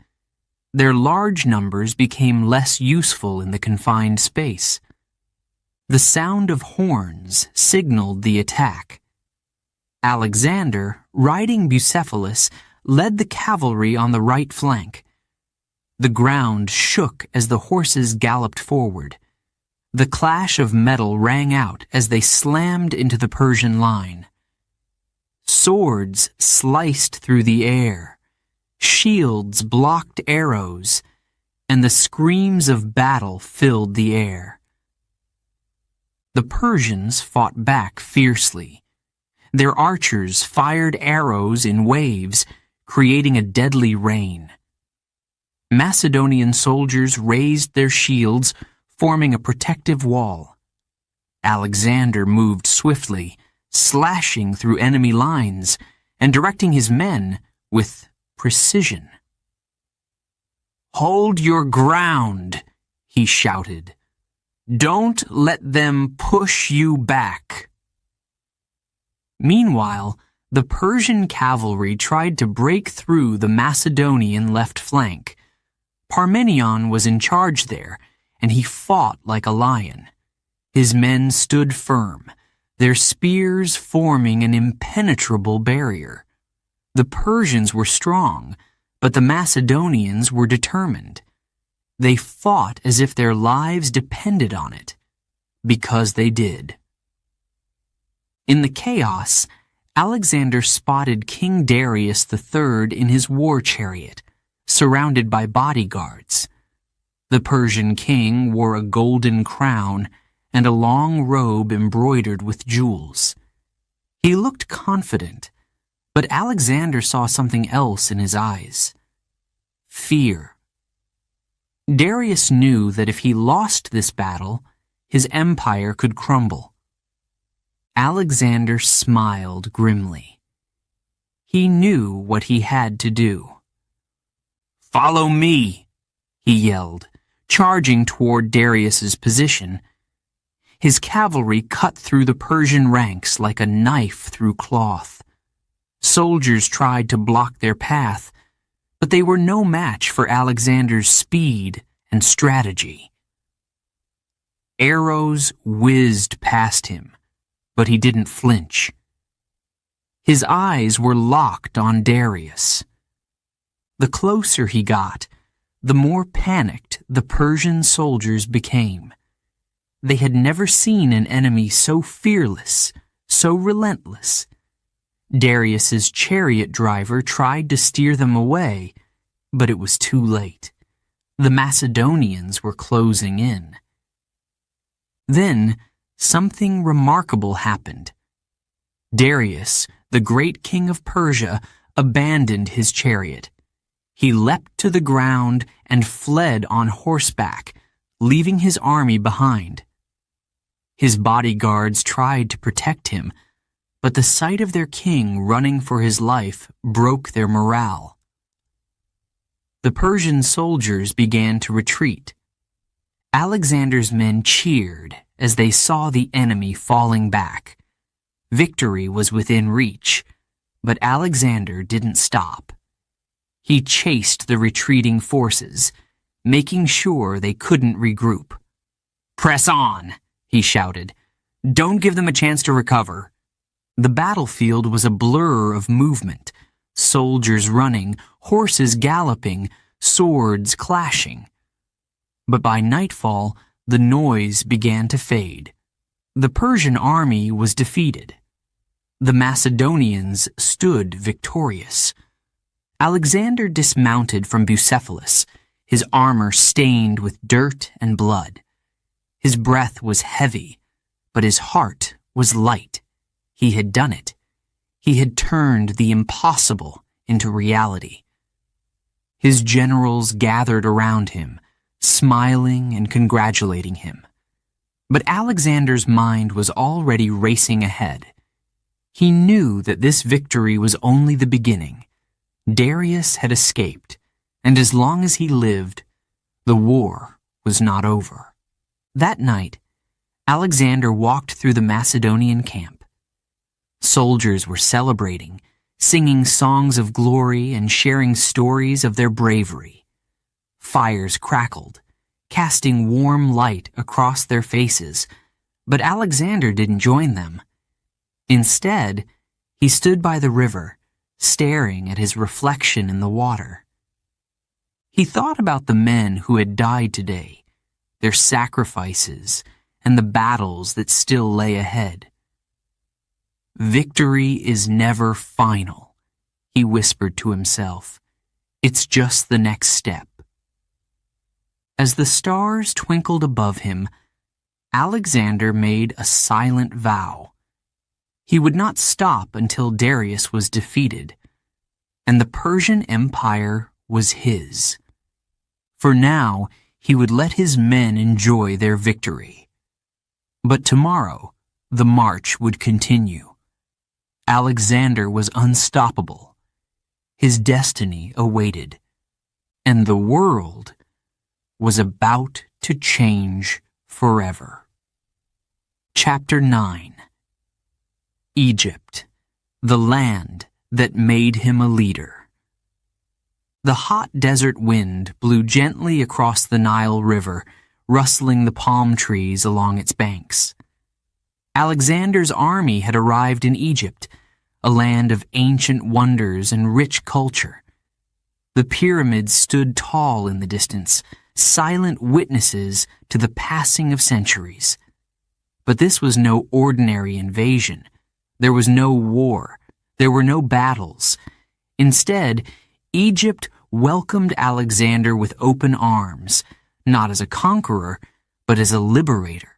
Their large numbers became less useful in the confined space. The sound of horns signaled the attack. Alexander, riding Bucephalus, led the cavalry on the right flank. The ground shook as the horses galloped forward. The clash of metal rang out as they slammed into the Persian line. Swords sliced through the air, shields blocked arrows, and the screams of battle filled the air. The Persians fought back fiercely. Their archers fired arrows in waves, creating a deadly rain. Macedonian soldiers raised their shields, forming a protective wall. Alexander moved swiftly, slashing through enemy lines and directing his men with precision. "Hold your ground," he shouted. "Don't let them push you back." Meanwhile, the Persian cavalry tried to break through the Macedonian left flank. Parmenion was in charge there, and he fought like a lion. His men stood firm, their spears forming an impenetrable barrier. The Persians were strong, but the Macedonians were determined. They fought as if their lives depended on it, because they did. In the chaos, Alexander spotted King Darius III in his war chariot, surrounded by bodyguards. The Persian king wore a golden crown and a long robe embroidered with jewels. He looked confident, but Alexander saw something else in his eyes: fear. Darius knew that if he lost this battle, his empire could crumble. Alexander smiled grimly. He knew what he had to do. "Follow me," he yelled, charging toward Darius's position. His cavalry cut through the Persian ranks like a knife through cloth. Soldiers tried to block their path, but they were no match for Alexander's speed and strategy. Arrows whizzed past him, but he didn't flinch. His eyes were locked on Darius. The closer he got, the more panicked the Persian soldiers became. They had never seen an enemy so fearless, so relentless. Darius's chariot driver tried to steer them away, but it was too late. The Macedonians were closing in. Then, something remarkable happened. Darius, the great king of Persia, abandoned his chariot. He leapt to the ground and fled on horseback, leaving his army behind. His bodyguards tried to protect him, but the sight of their king running for his life broke their morale. The Persian soldiers began to retreat. Alexander's men cheered as they saw the enemy falling back. Victory was within reach, but Alexander didn't stop. He chased the retreating forces, making sure they couldn't regroup. "Press on!" he shouted. "Don't give them a chance to recover." The battlefield was a blur of movement, soldiers running, horses galloping, swords clashing. But by nightfall, the noise began to fade. The Persian army was defeated. The Macedonians stood victorious. Alexander dismounted from Bucephalus, his armor stained with dirt and blood. His breath was heavy, but his heart was light. He had done it. He had turned the impossible into reality. His generals gathered around him, smiling and congratulating him. But Alexander's mind was already racing ahead. He knew that this victory was only the beginning. Darius had escaped, and as long as he lived, the war was not over. That night, Alexander walked through the Macedonian camp. Soldiers were celebrating, singing songs of glory and sharing stories of their bravery. Fires crackled, casting warm light across their faces, but Alexander didn't join them. Instead, he stood by the river, staring at his reflection in the water. He thought about the men who had died today, their sacrifices, and the battles that still lay ahead. "Victory is never final," he whispered to himself. "It's just the next step." As the stars twinkled above him, Alexander made a silent vow. He would not stop until Darius was defeated, and the Persian Empire was his. For now, he would let his men enjoy their victory. But tomorrow, the march would continue. Alexander was unstoppable. His destiny awaited, and the world was about to change forever. Chapter 9. Egypt, the land that made him a leader. The hot desert wind blew gently across the Nile River, rustling the palm trees along its banks. Alexander's army had arrived in Egypt, a land of ancient wonders and rich culture. The pyramids stood tall in the distance, silent witnesses to the passing of centuries. But this was no ordinary invasion. There was no war. There were no battles. Instead, Egypt welcomed Alexander with open arms, not as a conqueror, but as a liberator.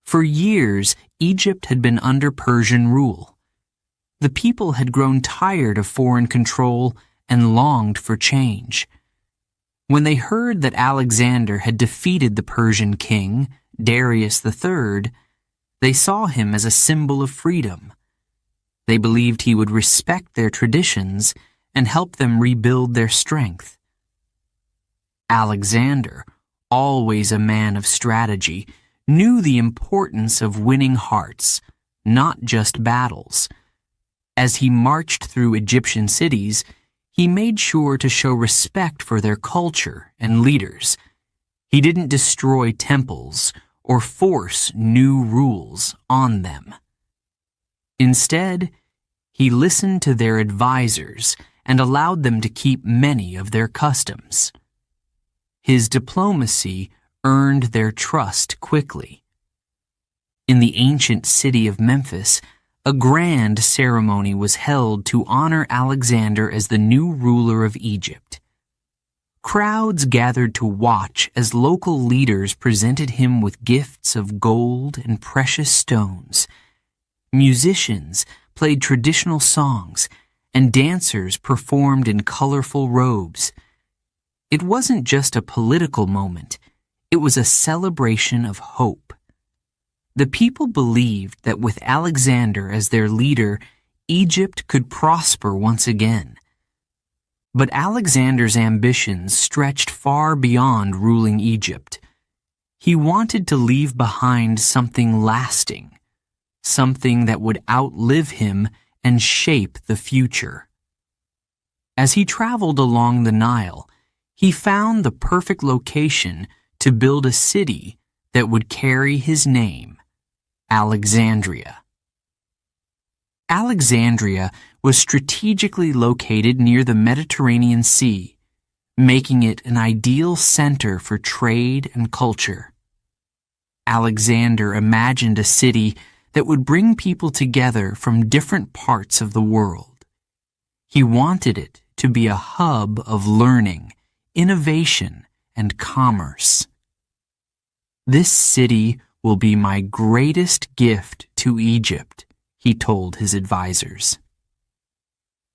For years, Egypt had been under Persian rule. The people had grown tired of foreign control and longed for change. When they heard that Alexander had defeated the Persian king, Darius III, they saw him as a symbol of freedom. They believed he would respect their traditions and help them rebuild their strength. Alexander, always a man of strategy, knew the importance of winning hearts, not just battles. As he marched through Egyptian cities, he made sure to show respect for their culture and leaders. He didn't destroy temples or force new rules on them. Instead, he listened to their advisors and allowed them to keep many of their customs. His diplomacy earned their trust quickly. In the ancient city of Memphis, a grand ceremony was held to honor Alexander as the new ruler of Egypt. Crowds gathered to watch as local leaders presented him with gifts of gold and precious stones. Musicians played traditional songs, and dancers performed in colorful robes. It wasn't just a political moment, it was a celebration of hope. The people believed that with Alexander as their leader, Egypt could prosper once again. But Alexander's ambitions stretched far beyond ruling Egypt. He wanted to leave behind something lasting, something that would outlive him and shape the future. As he traveled along the Nile, he found the perfect location to build a city that would carry his name, Alexandria. Alexandria was strategically located near the Mediterranean Sea, making it an ideal center for trade and culture. Alexander imagined a city that would bring people together from different parts of the world. He wanted it to be a hub of learning, innovation, and commerce. "This city will be my greatest gift to Egypt," he told his advisors.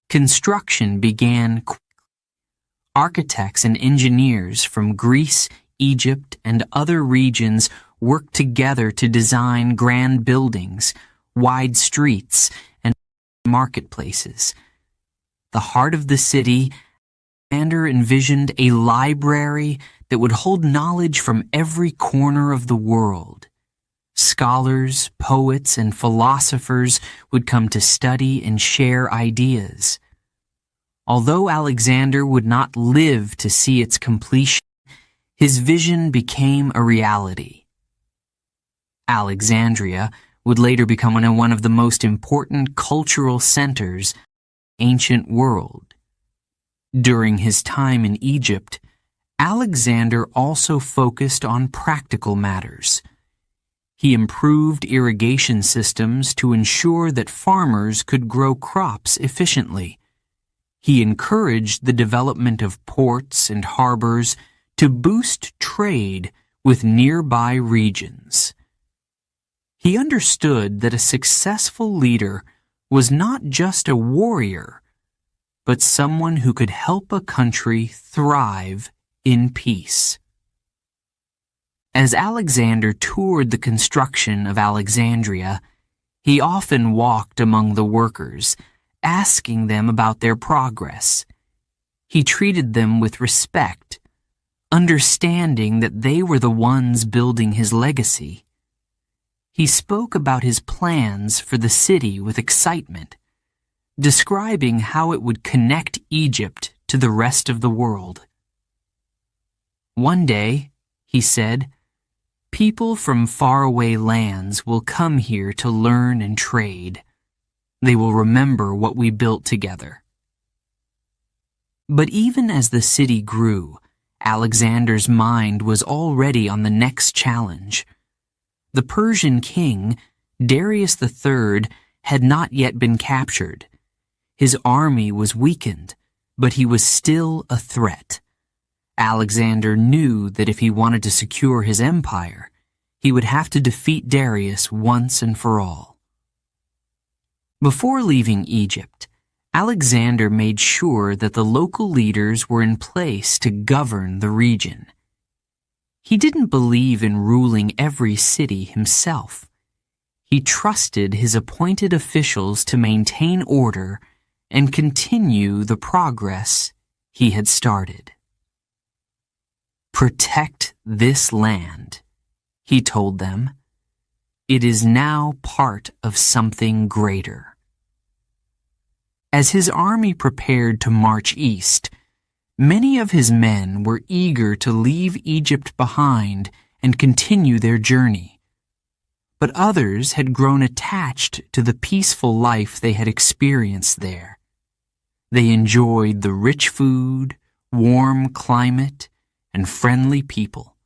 Construction began quickly. Architects and engineers from Greece, Egypt, and other regions worked together to design grand buildings, wide streets, and marketplaces. The heart of the city, Alexander envisioned a library that would hold knowledge from every corner of the world. Scholars, poets, and philosophers would come to study and share ideas. Although Alexander would not live to see its completion, his vision became a reality. Alexandria would later become one of the most important cultural centers of the ancient world. During his time in Egypt, Alexander also focused on practical matters. He improved irrigation systems to ensure that farmers could grow crops efficiently. He encouraged the development of ports and harbors to boost trade with nearby regions. He understood that a successful leader was not just a warrior, but someone who could help a country thrive in peace. As Alexander toured the construction of Alexandria, he often walked among the workers, asking them about their progress. He treated them with respect, understanding that they were the ones building his legacy. He spoke about his plans for the city with excitement, describing how it would connect Egypt to the rest of the world. "One day," he said, "people from faraway lands will come here to learn and trade. They will remember what we built together." But even as the city grew, Alexander's mind was already on the next challenge. The Persian king, Darius III, had not yet been captured. His army was weakened, but he was still a threat. Alexander knew that if he wanted to secure his empire, he would have to defeat Darius once and for all. Before leaving Egypt, Alexander made sure that the local leaders were in place to govern the region. He didn't believe in ruling every city himself. He trusted his appointed officials to maintain order and continue the progress he had started. "Protect this land," he told them. "It is now part of something greater." As his army prepared to march east, many of his men were eager to leave Egypt behind and continue their journey. But others had grown attached to the peaceful life they had experienced there. They enjoyed the rich food, warm climate, and friendly people.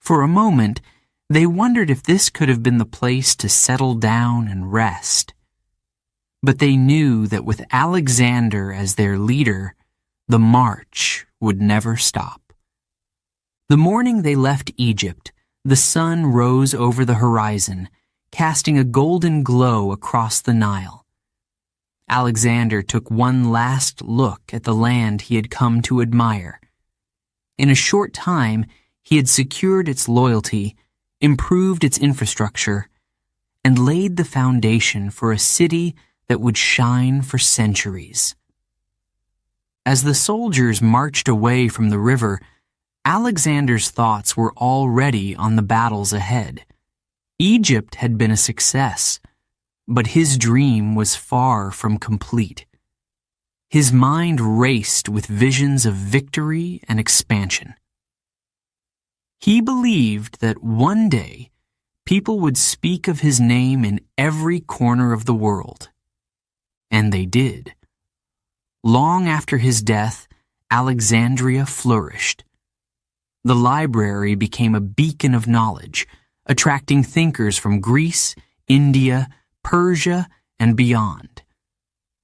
For a moment, they wondered if this could have been the place to settle down and rest. But they knew that with Alexander as their leader, the march would never stop. The morning they left Egypt, the sun rose over the horizon, casting a golden glow across the Nile. Alexander took one last look at the land he had come to admire. In a short time, he had secured its loyalty, improved its infrastructure, and laid the foundation for a city that would shine for centuries. As the soldiers marched away from the river, Alexander's thoughts were already on the battles ahead. Egypt had been a success, but his dream was far from complete. His mind raced with visions of victory and expansion. He believed that one day people would speak of his name in every corner of the world. And they did. Long after his death, Alexandria flourished. The library became a beacon of knowledge, attracting thinkers from Greece, India, Persia, and beyond.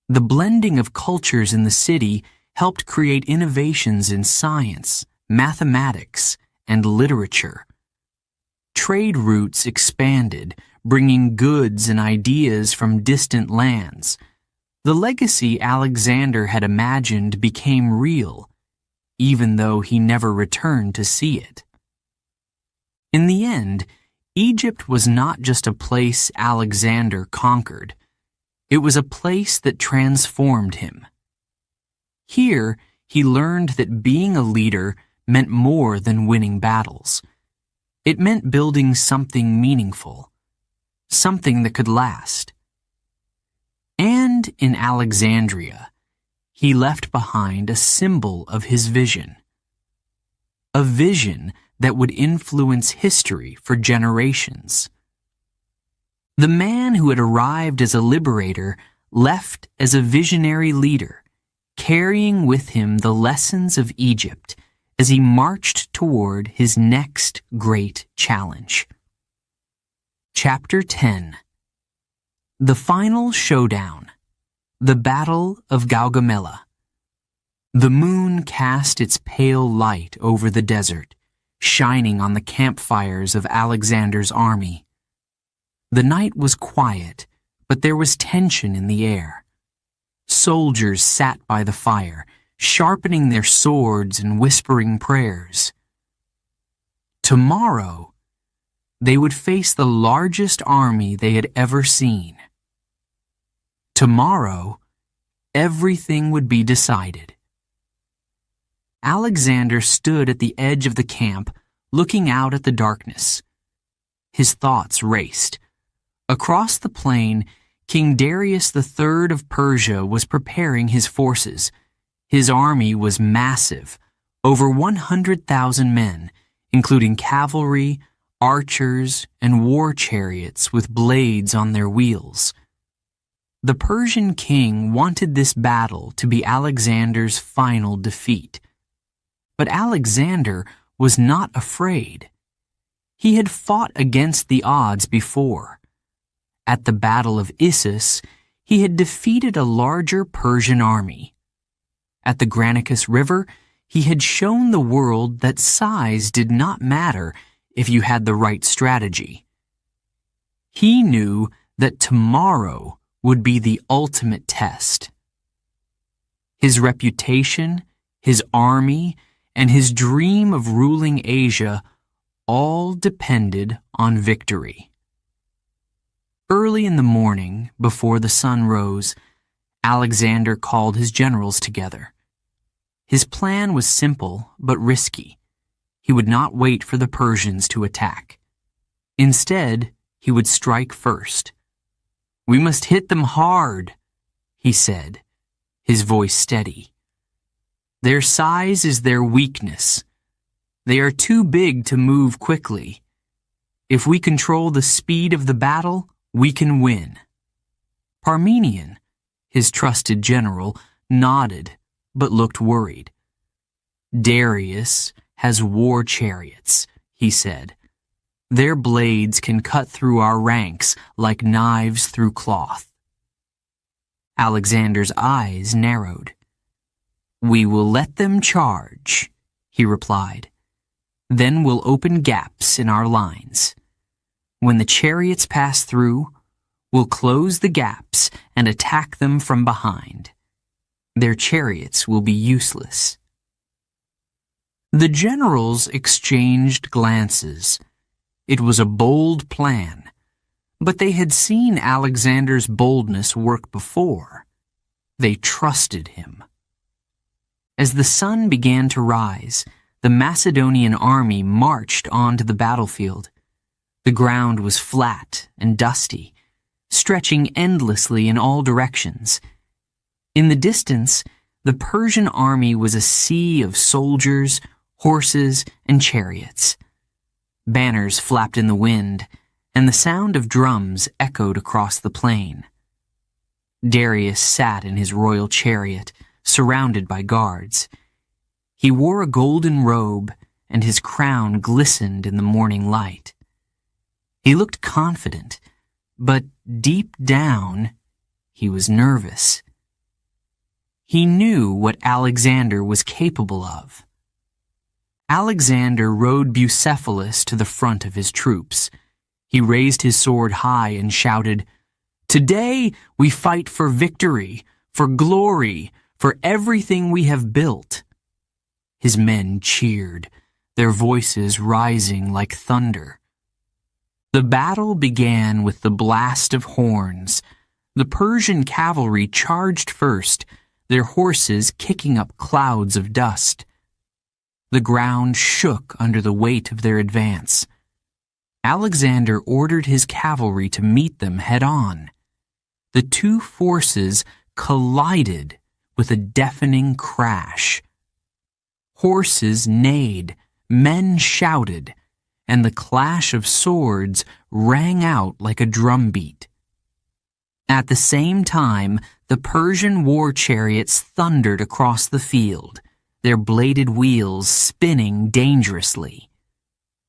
The blending of cultures in the city helped create innovations in science, mathematics, and literature. Trade routes expanded, bringing goods and ideas from distant lands. The legacy Alexander had imagined became real, even though he never returned to see it. In the end, Egypt was not just a place Alexander conquered. It was a place that transformed him. Here, he learned that being a leader meant more than winning battles. It meant building something meaningful, something that could last. And in Alexandria, he left behind a symbol of his vision. A vision that would influence history for generations. The man who had arrived as a liberator left as a visionary leader, carrying with him the lessons of Egypt as he marched toward his next great challenge. Chapter 10. The Final Showdown. The Battle of Gaugamela. The moon cast its pale light over the desert, shining on the campfires of Alexander's army. The night was quiet, but there was tension in the air. Soldiers sat by the fire, sharpening their swords and whispering prayers. Tomorrow, they would face the largest army they had ever seen. Tomorrow, everything would be decided. Alexander stood at the edge of the camp, looking out at the darkness. His thoughts raced. Across the plain, King Darius III of Persia was preparing his forces. His army was massive, over 100,000 men, including cavalry, archers, and war chariots with blades on their wheels. The Persian king wanted this battle to be Alexander's final defeat. But Alexander was not afraid. He had fought against the odds before. At the Battle of Issus, he had defeated a larger Persian army. At the Granicus River, he had shown the world that size did not matter if you had the right strategy. He knew that tomorrow would be the ultimate test. His reputation, his army, and his dream of ruling Asia all depended on victory. Early in the morning, before the sun rose, Alexander called his generals together. His plan was simple but risky. He would not wait for the Persians to attack. Instead, he would strike first. "We must hit them hard," he said, his voice steady. "Their size is their weakness. They are too big to move quickly. If we control the speed of the battle, we can win." Parmenion, his trusted general, nodded but looked worried. "Darius has war chariots," he said. "Their blades can cut through our ranks like knives through cloth." Alexander's eyes narrowed. "We will let them charge," he replied. "Then we'll open gaps in our lines. When the chariots pass through, we'll close the gaps and attack them from behind. Their chariots will be useless." The generals exchanged glances. It was a bold plan, but they had seen Alexander's boldness work before. They trusted him. As the sun began to rise, the Macedonian army marched onto the battlefield. The ground was flat and dusty, stretching endlessly in all directions. In the distance, the Persian army was a sea of soldiers, horses, and chariots. Banners flapped in the wind, and the sound of drums echoed across the plain. Darius sat in his royal chariot, surrounded by guards. He wore a golden robe, and his crown glistened in the morning light. He looked confident, but deep down, he was nervous. He knew what Alexander was capable of. Alexander rode Bucephalus to the front of his troops. He raised his sword high and shouted, "Today we fight for victory, for glory, for everything we have built." His men cheered, their voices rising like thunder. The battle began with the blast of horns. The Persian cavalry charged first, their horses kicking up clouds of dust. The ground shook under the weight of their advance. Alexander ordered his cavalry to meet them head-on. The two forces collided with a deafening crash. Horses neighed, men shouted, and the clash of swords rang out like a drumbeat. At the same time, the Persian war chariots thundered across the field, their bladed wheels spinning dangerously.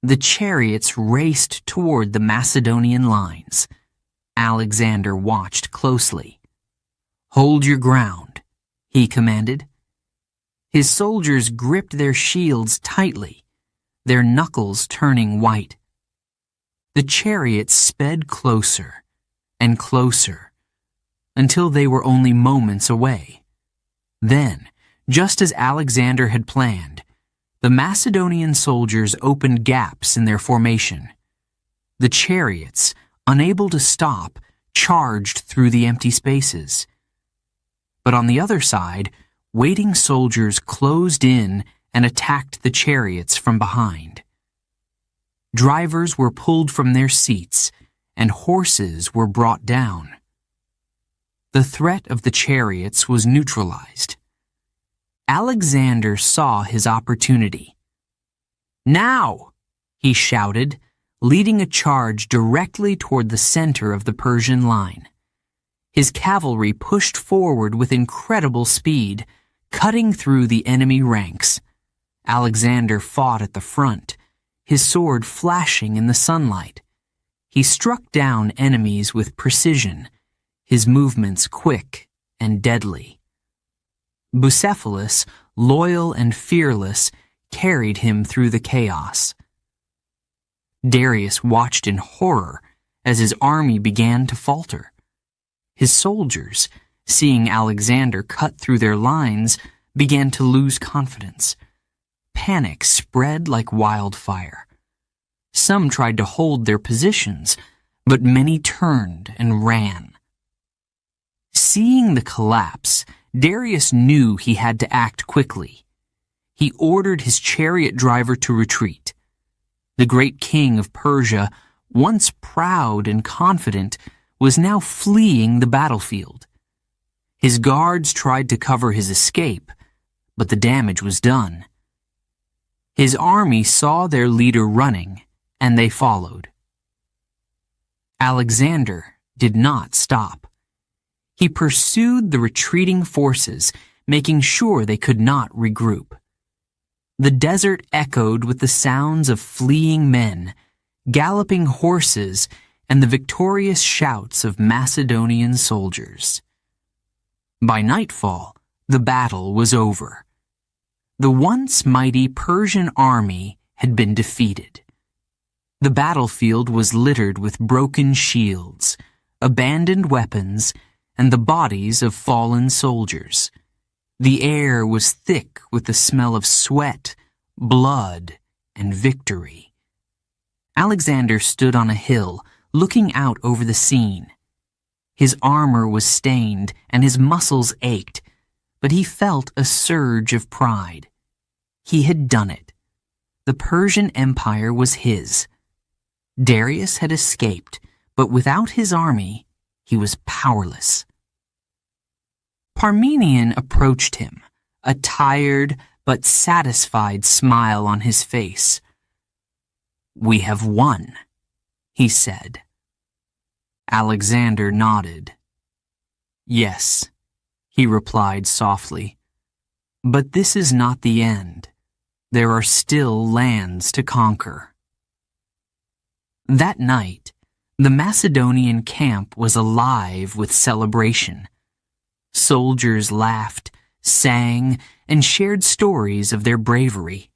The chariots raced toward the Macedonian lines. Alexander watched closely. "Hold your ground," he commanded. His soldiers gripped their shields tightly, their knuckles turning white. The chariots sped closer and closer until they were only moments away. Then, just as Alexander had planned, the Macedonian soldiers opened gaps in their formation. The chariots, unable to stop, charged through the empty spaces. But on the other side, waiting soldiers closed in and attacked the chariots from behind. Drivers were pulled from their seats, and horses were brought down. The threat of the chariots was neutralized. Alexander saw his opportunity. "Now!" he shouted, leading a charge directly toward the center of the Persian line. His cavalry pushed forward with incredible speed, cutting through the enemy ranks. Alexander fought at the front, his sword flashing in the sunlight. He struck down enemies with precision, his movements quick and deadly. Bucephalus, loyal and fearless, carried him through the chaos. Darius watched in horror as his army began to falter. His soldiers, seeing Alexander cut through their lines, began to lose confidence. Panic spread like wildfire. Some tried to hold their positions, but many turned and ran. Seeing the collapse, Darius knew he had to act quickly. He ordered his chariot driver to retreat. The great king of Persia, once proud and confident, was now fleeing the battlefield. His guards tried to cover his escape, but the damage was done. His army saw their leader running, and they followed. Alexander did not stop. He pursued the retreating forces, making sure they could not regroup. The desert echoed with the sounds of fleeing men, galloping horses, and the victorious shouts of Macedonian soldiers. By nightfall, the battle was over. The once mighty Persian army had been defeated. The battlefield was littered with broken shields, abandoned weapons, and the bodies of fallen soldiers. The air was thick with the smell of sweat, blood, and victory. Alexander stood on a hill, looking out over the scene. His armor was stained and his muscles ached, but he felt a surge of pride. He had done it. The Persian Empire was his. Darius had escaped, but without his army, he was powerless. Parmenion approached him, a tired but satisfied smile on his face. "We have won," he said. Alexander nodded. "Yes," he replied softly, "but this is not the end. There are still lands to conquer." That night, the Macedonian camp was alive with celebration. Soldiers laughed, sang, and shared stories of their bravery.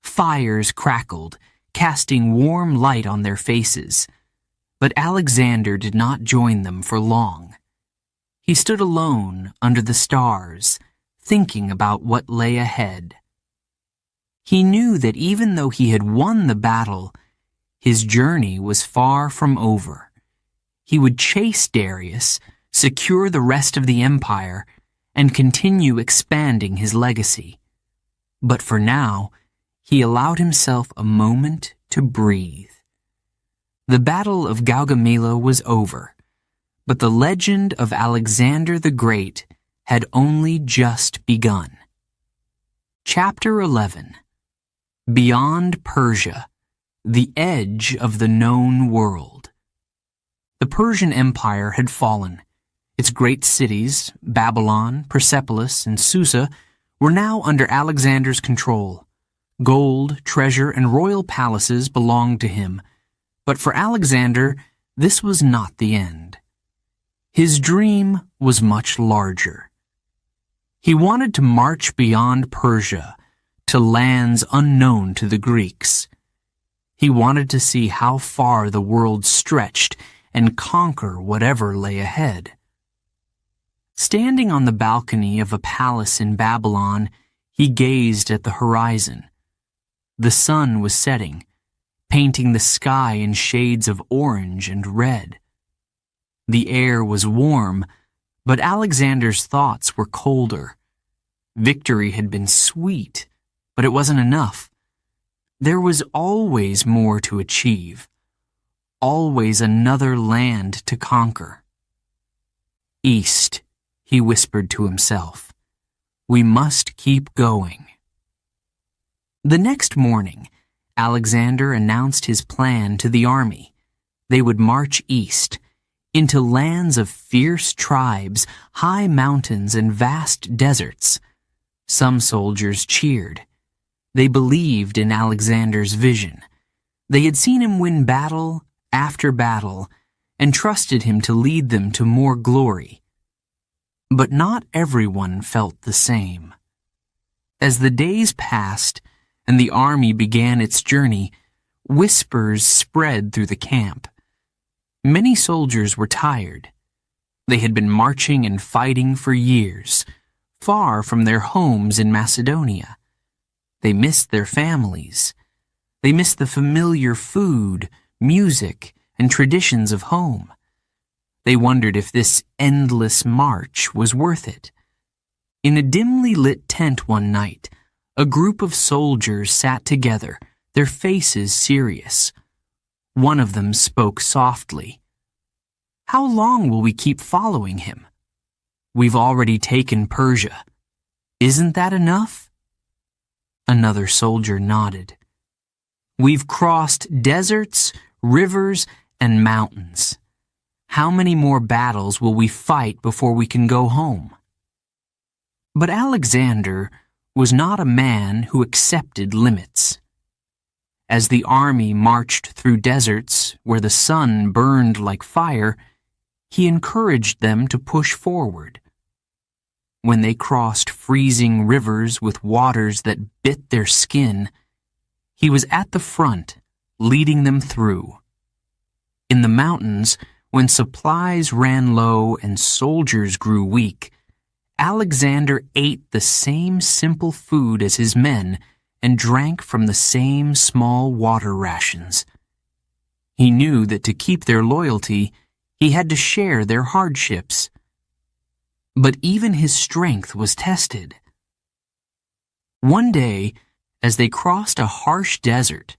Fires crackled, casting warm light on their faces. But Alexander did not join them for long. He stood alone under the stars, thinking about what lay ahead. He knew that even though he had won the battle, his journey was far from over. He would chase Darius, secure the rest of the empire, and continue expanding his legacy. But for now, he allowed himself a moment to breathe. The Battle of Gaugamela was over, but the legend of Alexander the Great had only just begun. Chapter 11. Beyond Persia, the edge of the known world. The Persian Empire had fallen. Its great cities, Babylon, Persepolis, and Susa, were now under Alexander's control. Gold, treasure, and royal palaces belonged to him. But for Alexander, this was not the end. His dream was much larger. He wanted to march beyond Persia, to lands unknown to the Greeks. He wanted to see how far the world stretched and conquer whatever lay ahead. Standing on the balcony of a palace in Babylon, he gazed at the horizon. The sun was setting, painting the sky in shades of orange and red. The air was warm, but Alexander's thoughts were colder. Victory had been sweet, but it wasn't enough. There was always more to achieve, always another land to conquer. "East," he whispered to himself. "We must keep going." The next morning, Alexander announced his plan to the army. They would march east, into lands of fierce tribes, high mountains, and vast deserts. Some soldiers cheered. They believed in Alexander's vision. They had seen him win battle after battle and trusted him to lead them to more glory. But not everyone felt the same. As the days passed and the army began its journey, whispers spread through the camp. Many soldiers were tired. They had been marching and fighting for years, far from their homes in Macedonia. They missed their families. They missed the familiar food, music, and traditions of home. They wondered if this endless march was worth it. In a dimly lit tent one night, a group of soldiers sat together, their faces serious. One of them spoke softly. "How long will we keep following him? We've already taken Persia. Isn't that enough?" Another soldier nodded. "We've crossed deserts, rivers, and mountains. How many more battles will we fight before we can go home?" But Alexander was not a man who accepted limits. As the army marched through deserts where the sun burned like fire, he encouraged them to push forward. When they crossed freezing rivers with waters that bit their skin, he was at the front, leading them through. In the mountains, when supplies ran low and soldiers grew weak, Alexander ate the same simple food as his men and drank from the same small water rations. He knew that to keep their loyalty, he had to share their hardships. But even his strength was tested. One day, as they crossed a harsh desert,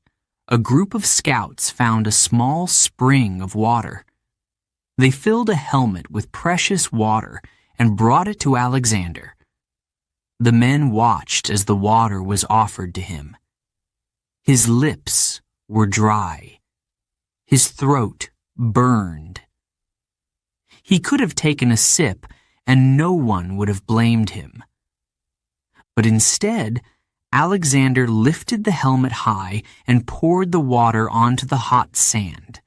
a group of scouts found a small spring of water. They filled a helmet with precious water and brought it to Alexander. The men watched as the water was offered to him. His lips were dry. His throat burned. He could have taken a sip and no one would have blamed him. But instead, Alexander lifted the helmet high and poured the water onto the hot sand.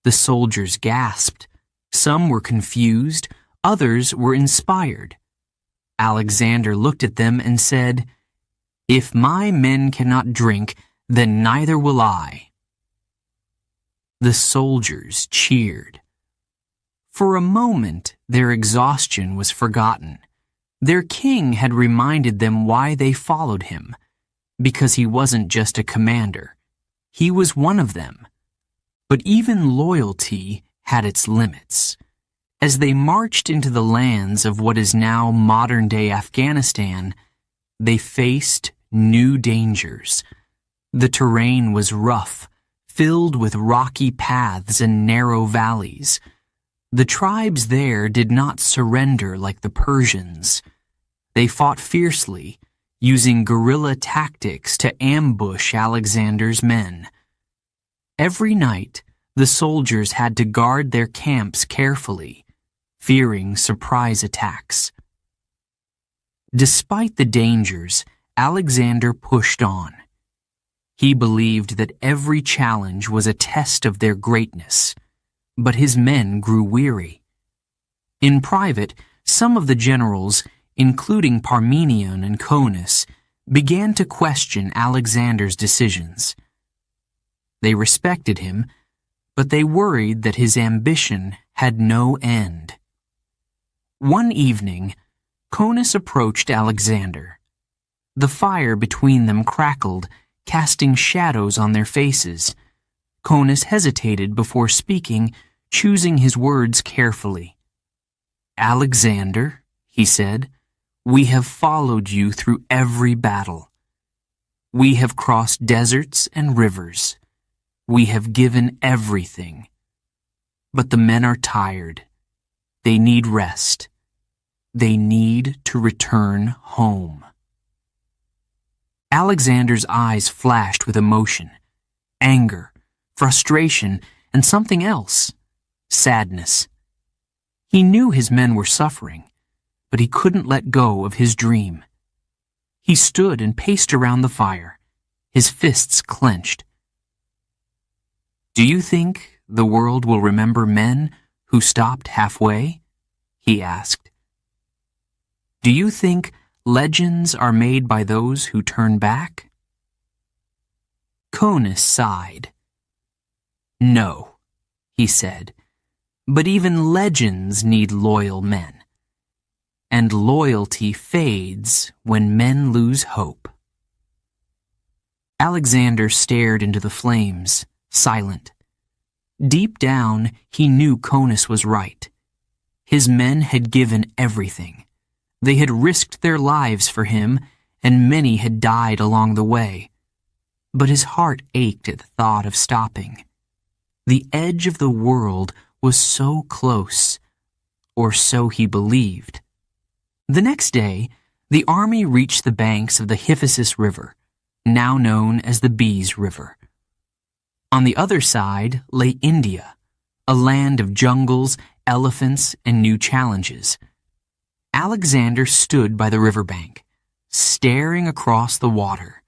The soldiers gasped. Some were confused, others were inspired. Alexander looked at them and said, "If my men cannot drink, then neither will I." The soldiers cheered. For a moment, their exhaustion was forgotten. Their king had reminded them why they followed him, because he wasn't just a commander. He was one of them. But even loyalty had its limits. As they marched into the lands of what is now modern-day Afghanistan, they faced new dangers. The terrain was rough, filled with rocky paths and narrow valleys. The tribes there did not surrender like the Persians. They fought fiercely, using guerrilla tactics to ambush Alexander's men. Every night, the soldiers had to guard their camps carefully, fearing surprise attacks. Despite the dangers, Alexander pushed on. He believed that every challenge was a test of their greatness, but his men grew weary. In private, some of the generals, including Parmenion and Conus, began to question Alexander's decisions. They respected him, but they worried that his ambition had no end. One evening, Conus approached Alexander. The fire between them crackled, casting shadows on their faces. Conus hesitated before speaking, choosing his words carefully. "Alexander," he said, "we have followed you through every battle. We have crossed deserts and rivers. We have given everything. But the men are tired. They need rest. They need to return home." Alexander's eyes flashed with emotion, anger, frustration, and something else, sadness. He knew his men were suffering, but he couldn't let go of his dream. He stood and paced around the fire, his fists clenched. "Do you think the world will remember men who stopped halfway?" he asked. "Do you think legends are made by those who turn back?" Conus sighed. "No," he said, "but even legends need loyal men. And loyalty fades when men lose hope." Alexander stared into the flames, silent. Deep down, he knew Conus was right. His men had given everything. They had risked their lives for him, and many had died along the way. But his heart ached at the thought of stopping. The edge of the world was so close, or so he believed. The next day, the army reached the banks of the Hyphasis River, now known as the Bees River. On the other side lay India, a land of jungles, elephants, and new challenges. Alexander stood by the riverbank, staring across the water.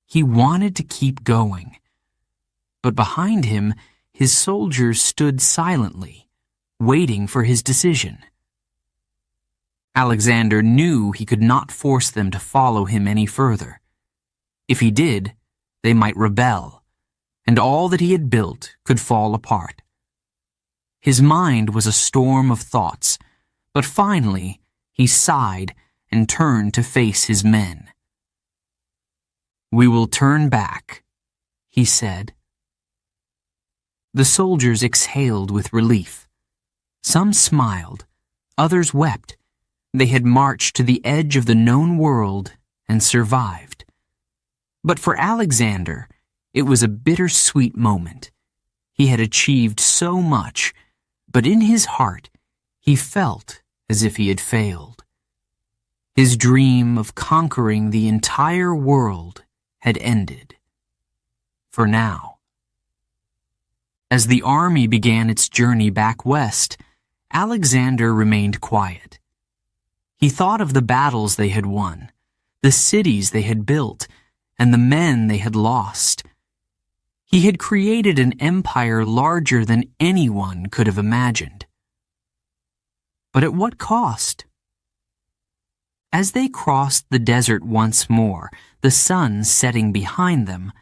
He wanted to keep going, but behind him, his soldiers stood silently, waiting for his decision. Alexander knew he could not force them to follow him any further. If he did, they might rebel, and all that he had built could fall apart. His mind was a storm of thoughts, but finally he sighed and turned to face his men. "We will turn back," he said. The soldiers exhaled with relief. Some smiled, others wept. They had marched to the edge of the known world and survived. But for Alexander, it was a bittersweet moment. He had achieved so much, but in his heart, he felt as if he had failed. His dream of conquering the entire world had ended. For now. As the army began its journey back west, Alexander remained quiet. He thought of the battles they had won, the cities they had built, and the men they had lost. He had created an empire larger than anyone could have imagined. But at what cost? As they crossed the desert once more, the sun setting behind them,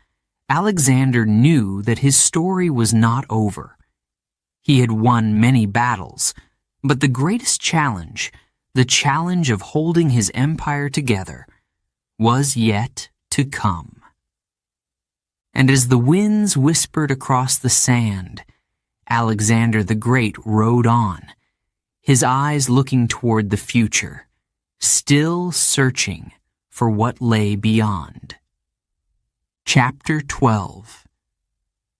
Alexander knew that his story was not over. He had won many battles, but the greatest challenge, the challenge of holding his empire together, was yet to come. And as the winds whispered across the sand, Alexander the Great rode on, his eyes looking toward the future, still searching for what lay beyond. Chapter 12.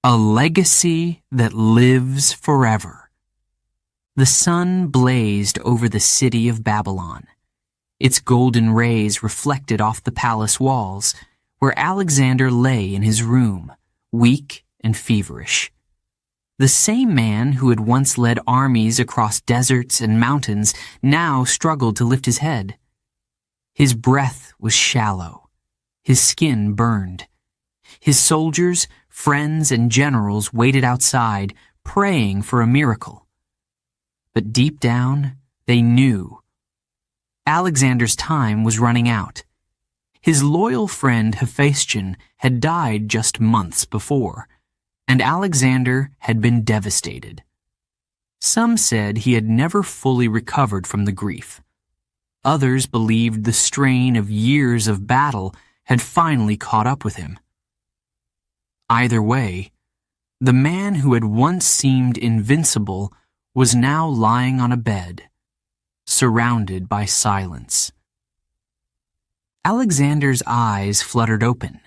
A Legacy That Lives Forever. The sun blazed over the city of Babylon. Its golden rays reflected off the palace walls, where Alexander lay in his room, weak and feverish. The same man who had once led armies across deserts and mountains now struggled to lift his head. His breath was shallow. His skin burned. His soldiers, friends, and generals waited outside, praying for a miracle. But deep down, they knew Alexander's time was running out. His loyal friend Hephaestion had died just months before, and Alexander had been devastated. Some said he had never fully recovered from the grief. Others believed the strain of years of battle had finally caught up with him. Either way, the man who had once seemed invincible was now lying on a bed, surrounded by silence. Alexander's eyes fluttered open.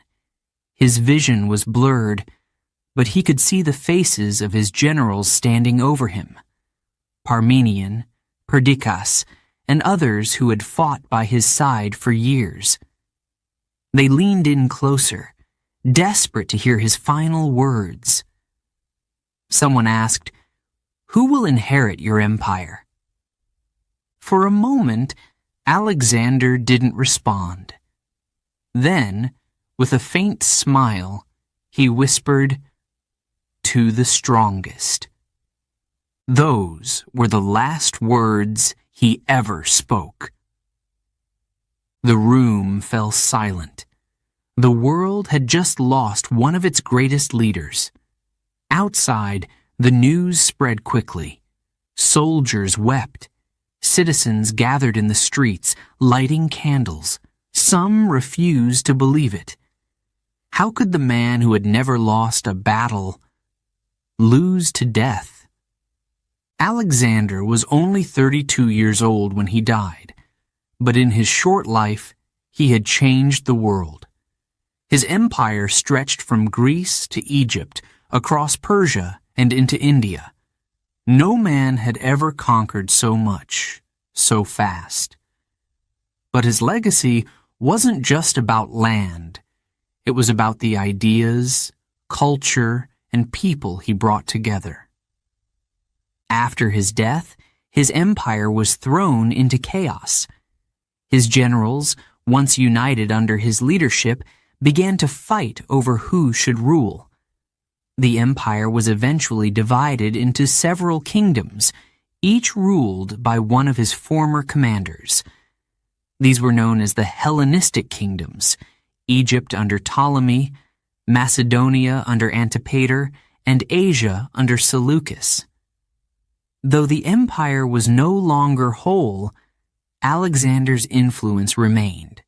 His vision was blurred, but he could see the faces of his generals standing over him. Parmenion, Perdiccas, and others who had fought by his side for years. They leaned in closer, desperate to hear his final words. Someone asked, "Who will inherit your empire?" For a moment, Alexander didn't respond. Then, with a faint smile, he whispered, "To the strongest." Those were the last words he ever spoke. The room fell silent. The world had just lost one of its greatest leaders. Outside, the news spread quickly. Soldiers wept. Citizens gathered in the streets, lighting candles. Some refused to believe it. How could the man who had never lost a battle lose to death? Alexander was only 32 years old when he died, but in his short life, he had changed the world. His empire stretched from Greece to Egypt, across Persia and into India. No man had ever conquered so much, so fast. But his legacy wasn't just about land. It was about the ideas, culture, and people he brought together. After his death, his empire was thrown into chaos. His generals, once united under his leadership, began to fight over who should rule. The empire was eventually divided into several kingdoms, each ruled by one of his former commanders. These were known as the Hellenistic kingdoms: Egypt under Ptolemy, Macedonia under Antipater, and Asia under Seleucus. Though the empire was no longer whole, Alexander's influence remained.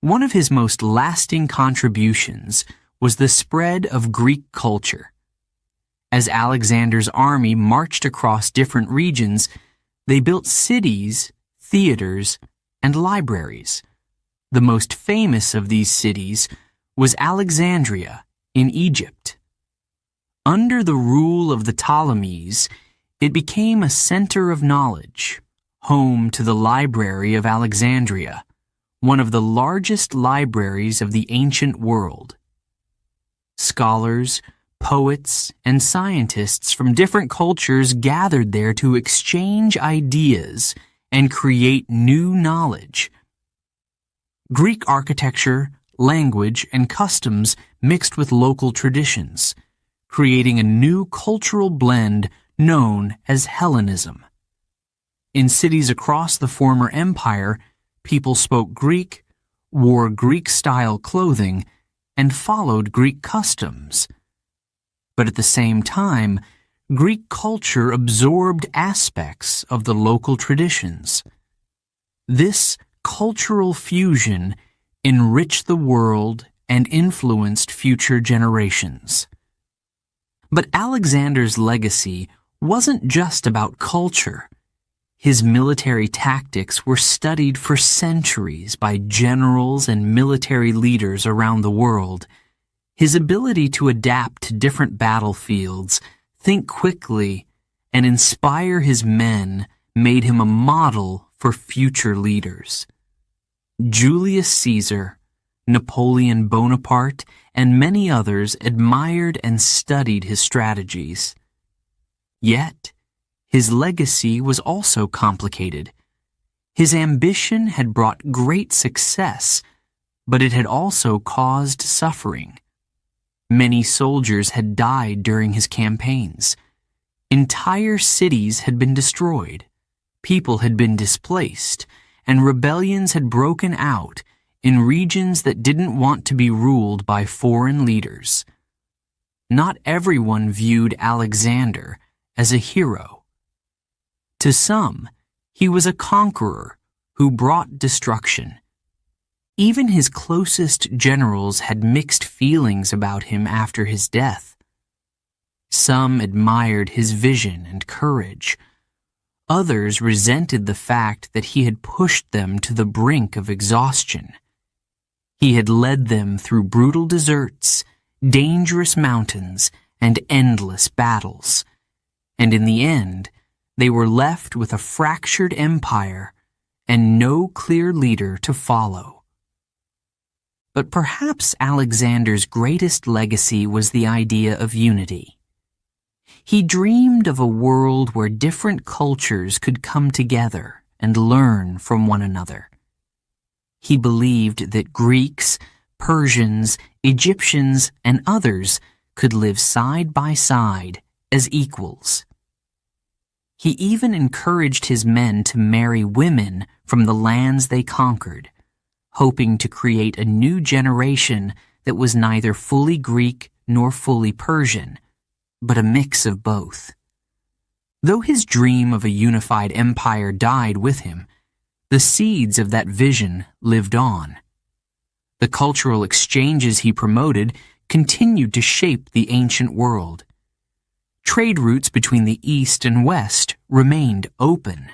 One of his most lasting contributions was the spread of Greek culture. As Alexander's army marched across different regions, they built cities, theaters, and libraries. The most famous of these cities was Alexandria in Egypt. Under the rule of the Ptolemies, it became a center of knowledge, home to the Library of Alexandria, one of the largest libraries of the ancient world. Scholars, poets, and scientists from different cultures gathered there to exchange ideas and create new knowledge. Greek architecture, language, and customs mixed with local traditions, creating a new cultural blend known as Hellenism. In cities across the former empire, people spoke Greek, wore Greek-style clothing, and followed Greek customs. But at the same time, Greek culture absorbed aspects of the local traditions. This cultural fusion enriched the world and influenced future generations. But Alexander's legacy wasn't just about culture. His military tactics were studied for centuries by generals and military leaders around the world. His ability to adapt to different battlefields, think quickly, and inspire his men made him a model for future leaders. Julius Caesar, Napoleon Bonaparte, and many others admired and studied his strategies. Yet, his legacy was also complicated. His ambition had brought great success, but it had also caused suffering. Many soldiers had died during his campaigns. Entire cities had been destroyed. People had been displaced, and rebellions had broken out in regions that didn't want to be ruled by foreign leaders. Not everyone viewed Alexander as a hero. To some, he was a conqueror who brought destruction. Even his closest generals had mixed feelings about him after his death. Some admired his vision and courage. Others resented the fact that he had pushed them to the brink of exhaustion. He had led them through brutal deserts, dangerous mountains, and endless battles. And in the end, they were left with a fractured empire and no clear leader to follow. But perhaps Alexander's greatest legacy was the idea of unity. He dreamed of a world where different cultures could come together and learn from one another. He believed that Greeks, Persians, Egyptians, and others could live side by side as equals. He even encouraged his men to marry women from the lands they conquered, hoping to create a new generation that was neither fully Greek nor fully Persian, but a mix of both. Though his dream of a unified empire died with him, the seeds of that vision lived on. The cultural exchanges he promoted continued to shape the ancient world. Trade routes between the East and West remained open,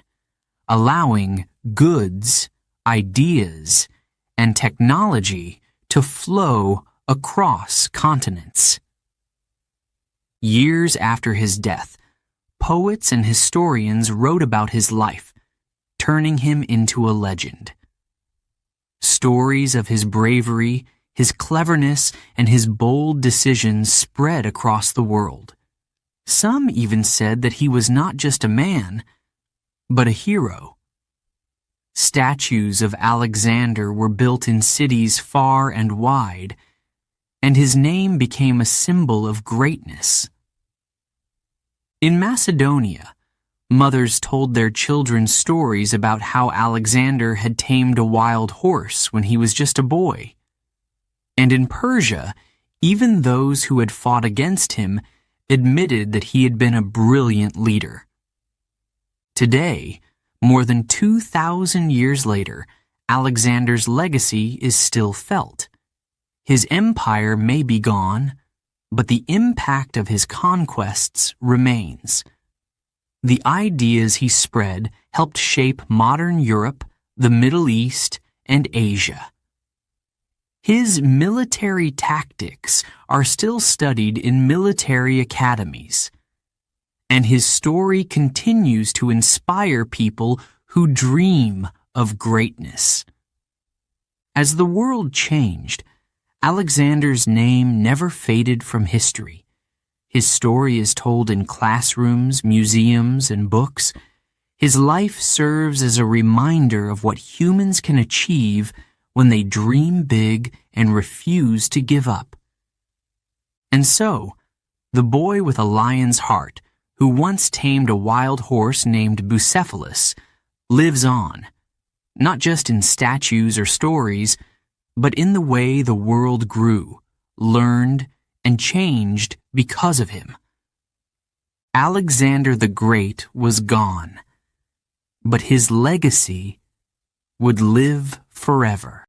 allowing goods, ideas, and technology to flow across continents. Years after his death, poets and historians wrote about his life, turning him into a legend. Stories of his bravery, his cleverness, and his bold decisions spread across the world. Some even said that he was not just a man, but a hero. Statues of Alexander were built in cities far and wide, and his name became a symbol of greatness. In Macedonia, mothers told their children stories about how Alexander had tamed a wild horse when he was just a boy. And in Persia, even those who had fought against him admitted that he had been a brilliant leader. Today, more than 2,000 years later, Alexander's legacy is still felt. His empire may be gone, but the impact of his conquests remains. The ideas he spread helped shape modern Europe, the Middle East, and Asia. His military tactics are still studied in military academies, and his story continues to inspire people who dream of greatness. As the world changed, Alexander's name never faded from history. His story is told in classrooms, museums, and books. His life serves as a reminder of what humans can achieve when they dream big and refuse to give up. And so, the boy with a lion's heart, who once tamed a wild horse named Bucephalus, lives on, not just in statues or stories, but in the way the world grew, learned, and changed because of him. Alexander the Great was gone, but his legacy would live forever.